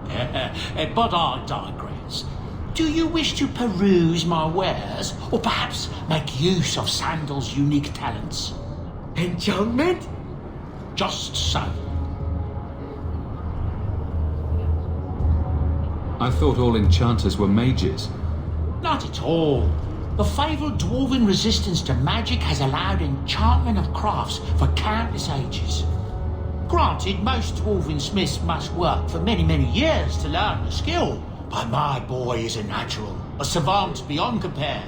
But I digress. Do you wish to peruse my wares, or perhaps make use of Sandal's unique talents? Enchantment? Just so. I thought all enchanters were mages. Not at all. The fabled dwarven resistance to magic has allowed enchantment of crafts for countless ages. Granted, most dwarven smiths must work for many, many years to learn the skill, but my boy is a natural, a savant beyond compare.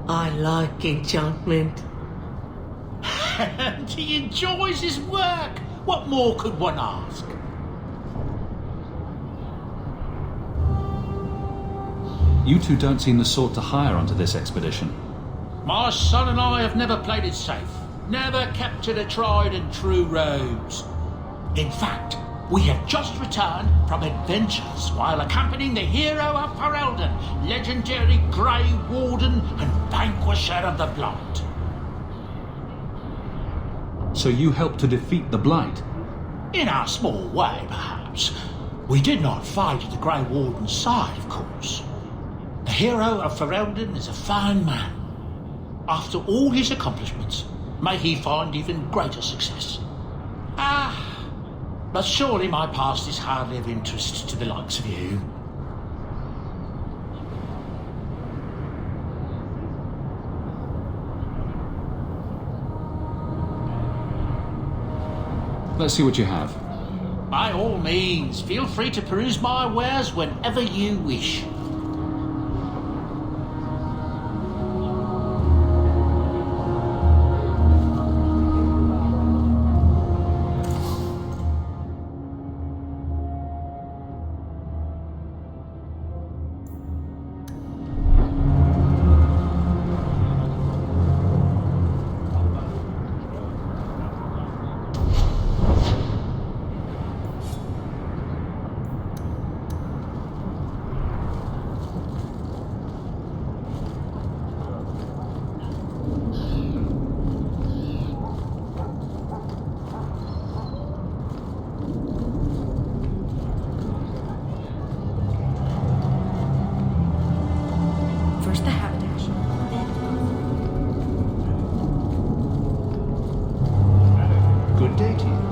I like enchantment. And he enjoys his work. What more could one ask? You two don't seem the sort to hire onto this expedition. My son and I have never played it safe. Never kept to the tried and true roads. In fact, we have just returned from adventures while accompanying the hero of Ferelden, legendary Grey Warden and Vanquisher of the Blight. So you helped to defeat the Blight? In our small way, perhaps. We did not fight at the Grey Warden's side, of course. The hero of Ferelden is a fine man. After all his accomplishments, may he find even greater success. But surely my past is hardly of interest to the likes of you. Let's see what you have. By all means, feel free to peruse my wares whenever you wish. First the haberdash, Good day to you.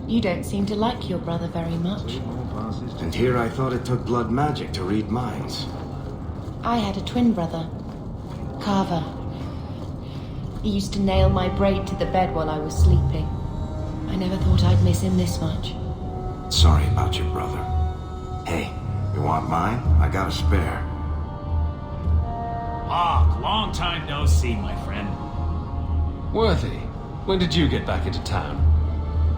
You don't seem to like your brother very much. And here I thought it took blood magic to read minds. I had a twin brother, Carver. He used to nail my braid to the bed while I was sleeping. I never thought I'd miss him this much. Sorry about your brother. Hey, you want mine? I got a spare. Hawk, long time no see, my friend. Worthy, when did you get back into town?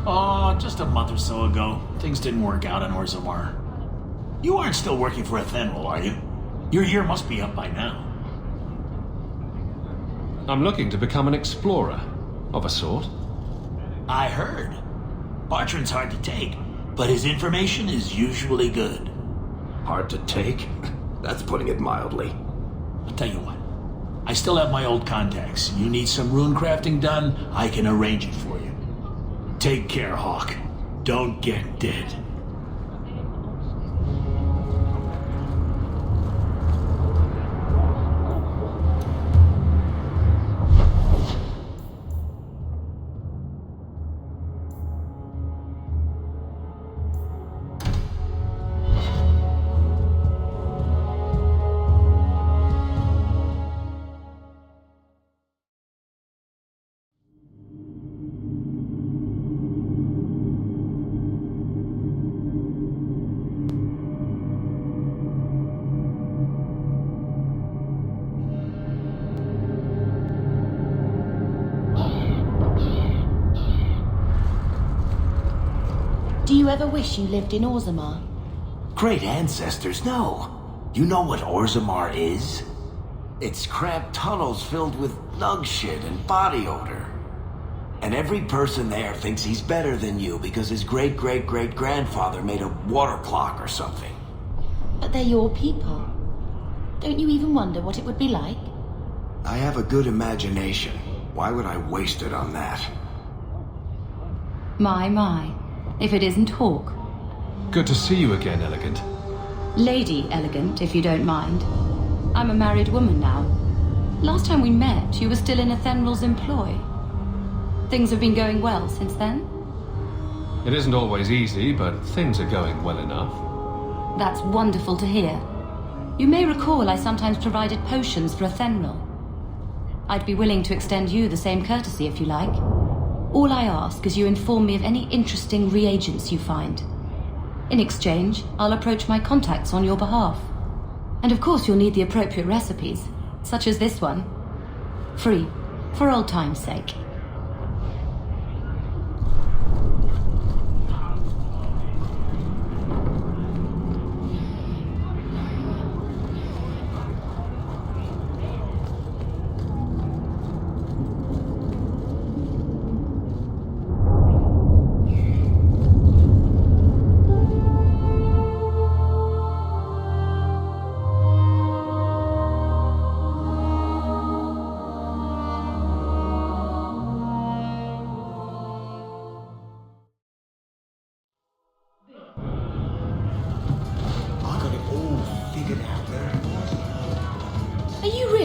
Oh, just a month or so ago. Things didn't work out in Orzammar. You aren't still working for Athenril, are you? Your year must be up by now. I'm looking to become an explorer, of a sort. I heard. Bartrand's hard to take, but his information is usually good. Hard to take? That's putting it mildly. I'll tell you what. I still have my old contacts. You need some rune crafting done, I can arrange it for you. Take care, Hawk. Don't get dead. Do you ever wish you lived in Orzammar? Great ancestors, no. You know what Orzammar is? It's cramped tunnels filled with nug shit and body odor. And every person there thinks he's better than you because his great-great-great-grandfather made a water clock or something. But they're your people. Don't you even wonder what it would be like? I have a good imagination. Why would I waste it on that? My. If it isn't Hawk. Good to see you again, Elegant. Lady Elegant, if you don't mind. I'm a married woman now. Last time we met, you were still in Athenral's employ. Things have been going well since then? It isn't always easy, but things are going well enough. That's wonderful to hear. You may recall I sometimes provided potions for Athenral. I'd be willing to extend you the same courtesy if you like. All I ask is you inform me of any interesting reagents you find. In exchange, I'll approach my contacts on your behalf. And of course you'll need the appropriate recipes, such as this one. Free, for old time's sake.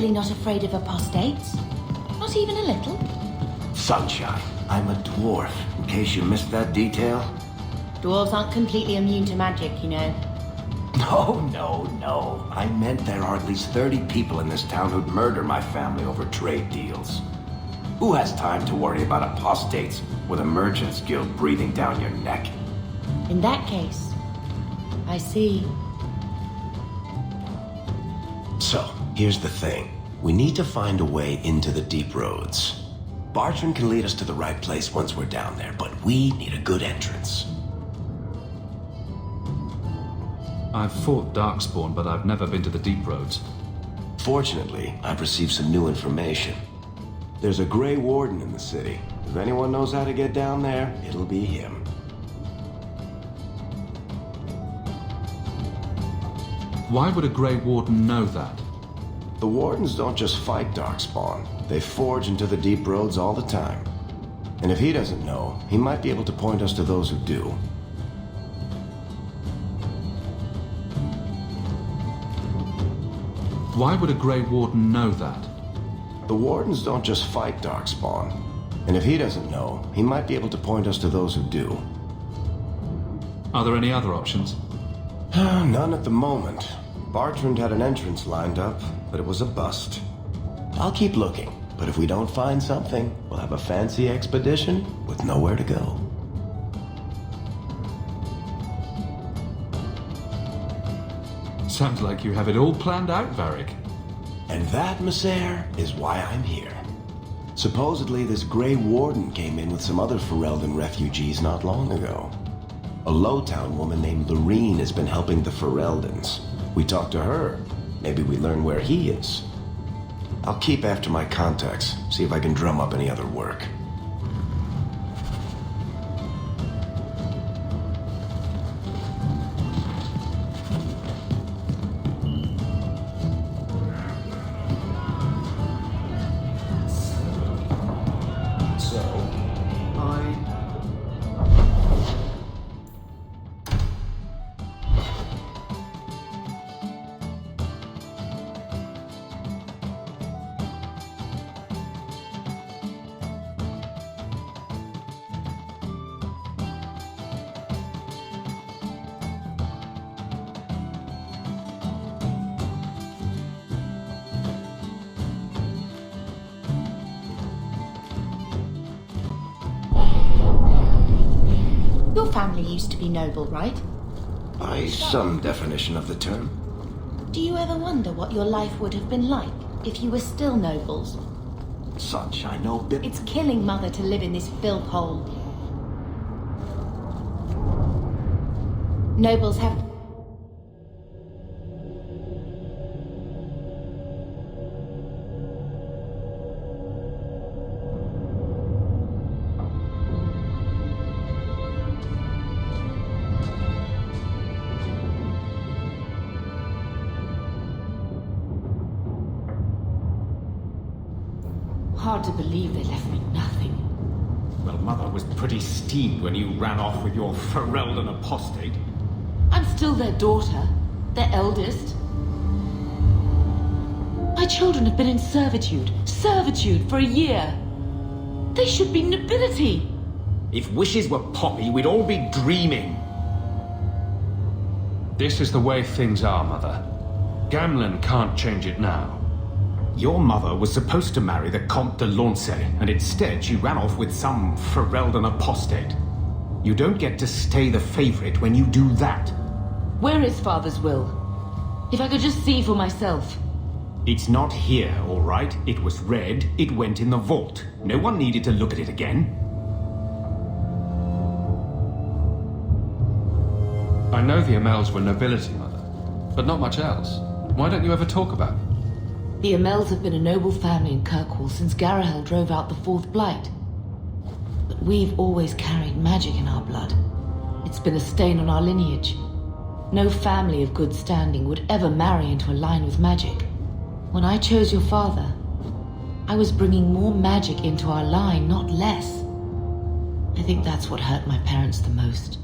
Not afraid of apostates? Not even a little? Sunshine, I'm a dwarf, in case you missed that detail. Dwarves aren't completely immune to magic, you know. No. I meant there are at least 30 people in this town who'd murder my family over trade deals. Who has time to worry about apostates with a merchant's guild breathing down your neck? In that case, I see. So, here's the thing. We need to find a way into the deep roads. Bartrand can lead us to the right place once we're down there, but we need a good entrance. I've fought Darkspawn, but I've never been to the deep roads. Fortunately, I've received some new information. There's a Grey Warden in the city. If anyone knows how to get down there, it'll be him. Why would a Grey Warden know that? The Wardens don't just fight Darkspawn. They forge into the deep roads all the time. And if he doesn't know, he might be able to point us to those who do. Why would a Grey Warden know that? The Wardens don't just fight Darkspawn. And if he doesn't know, he might be able to point us to those who do. Are there any other options? None at the moment. Bartrand had an entrance lined up, but it was a bust. I'll keep looking, but if we don't find something, we'll have a fancy expedition with nowhere to go. Sounds like you have it all planned out, Varric. And that, Messere, is why I'm here. Supposedly, this Grey Warden came in with some other Ferelden refugees not long ago. A Lowtown woman named Lorene has been helping the Fereldans. We talk to her. Maybe we learn where he is. I'll keep after my contacts, see if I can drum up any other work. Your family used to be noble, right? By some definition of the term. Do you ever wonder what your life would have been like if you were still nobles? Sunshine, no bit. It's killing Mother to live in this filth hole. Nobles have... Hard to believe they left me nothing. Well, Mother was pretty steamed when you ran off with your Ferelden apostate. I'm still their daughter, their eldest. My children have been in servitude for a year. They should be nobility. If wishes were poppy, we'd all be dreaming. This is the way things are, Mother. Gamlen can't change it now. Your mother was supposed to marry the Comte de Launcey, and instead she ran off with some Ferelden apostate. You don't get to stay the favorite when you do that. Where is Father's will? If I could just see for myself. It's not here, all right? It was read, it went in the vault. No one needed to look at it again. I know the Amels were nobility, Mother, but not much else. Why don't you ever talk about it? The Amels have been a noble family in Kirkwall since Garahel drove out the Fourth Blight. But we've always carried magic in our blood. It's been a stain on our lineage. No family of good standing would ever marry into a line with magic. When I chose your father, I was bringing more magic into our line, not less. I think that's what hurt my parents the most.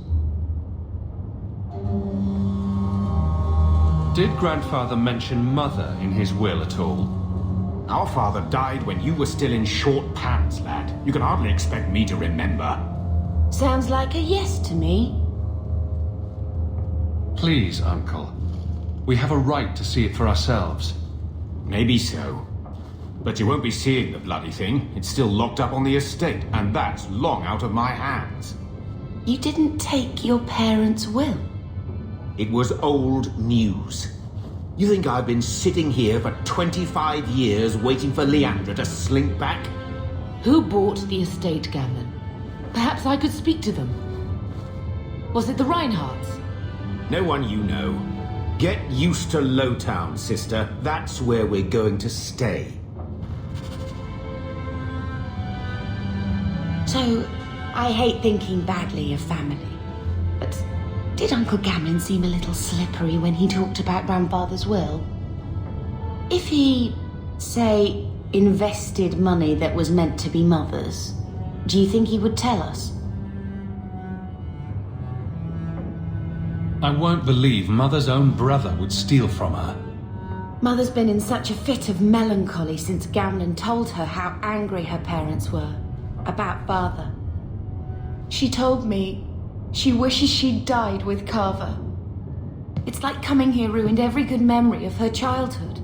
Did Grandfather mention Mother in his will at all? Our father died when you were still in short pants, lad. You can hardly expect me to remember. Sounds like a yes to me. Please, Uncle. We have a right to see it for ourselves. Maybe so. But you won't be seeing the bloody thing. It's still locked up on the estate, and that's long out of my hands. You didn't take your parents' will? It was old news. You think I've been sitting here for 25 years waiting for Leandra to slink back? Who bought the estate, Gamlen? Perhaps I could speak to them. Was it the Reinhardts? No one you know. Get used to Lowtown, sister. That's where we're going to stay. So, I hate thinking badly of family, but did Uncle Gamlen seem a little slippery when he talked about Grandfather's will? If he, say, invested money that was meant to be Mother's, do you think he would tell us? I won't believe Mother's own brother would steal from her. Mother's been in such a fit of melancholy since Gamlen told her how angry her parents were about Father. She told me she wishes she'd died with Carver. It's like coming here ruined every good memory of her childhood.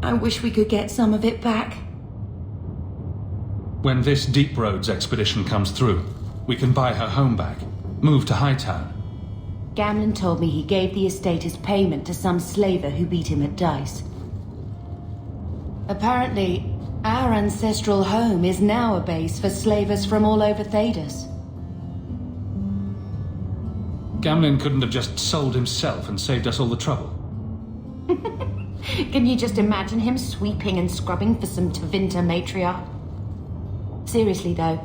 I wish we could get some of it back. When this Deep Roads expedition comes through, we can buy her home back, move to Hightown. Gamlen told me he gave the estate as payment to some slaver who beat him at dice. Apparently, our ancestral home is now a base for slavers from all over Thedas. Gamlen couldn't have just sold himself and saved us all the trouble. Can you just imagine him sweeping and scrubbing for some Tevinter matriarch? Seriously though,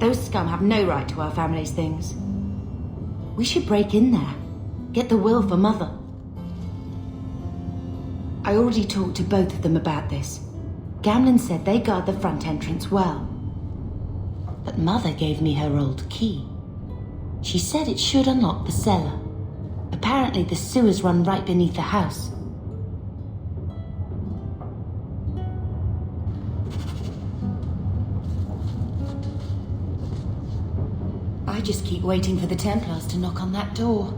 those scum have no right to our family's things. We should break in there, get the will for Mother. I already talked to both of them about this. Gamlen said they guard the front entrance well. But Mother gave me her old key. She said it should unlock the cellar. Apparently the sewers run right beneath the house. I just keep waiting for the Templars to knock on that door.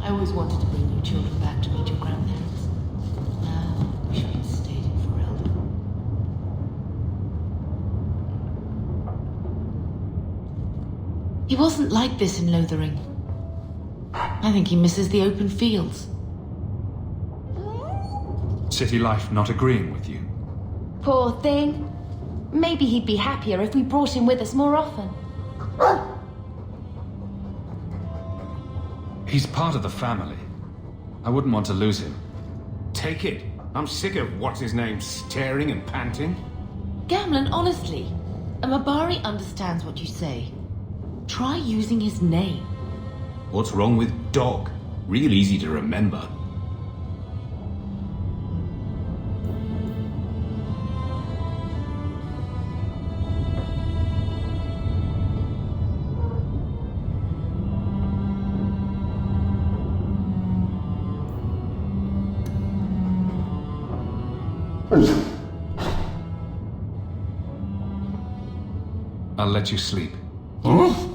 I always wanted to bring you children back to meet your grandparents. Now, I wish I had stayed in Ferelden. He wasn't like this in Lothering. I think he misses the open fields. City life not agreeing with you. Poor thing. Maybe he'd be happier if we brought him with us more often. He's part of the family. I wouldn't want to lose him. Take it. I'm sick of what's-his-name staring and panting. Gamlen, honestly, a Mabari understands what you say. Try using his name. What's wrong with dog? Real easy to remember. I'll let you sleep. Huh?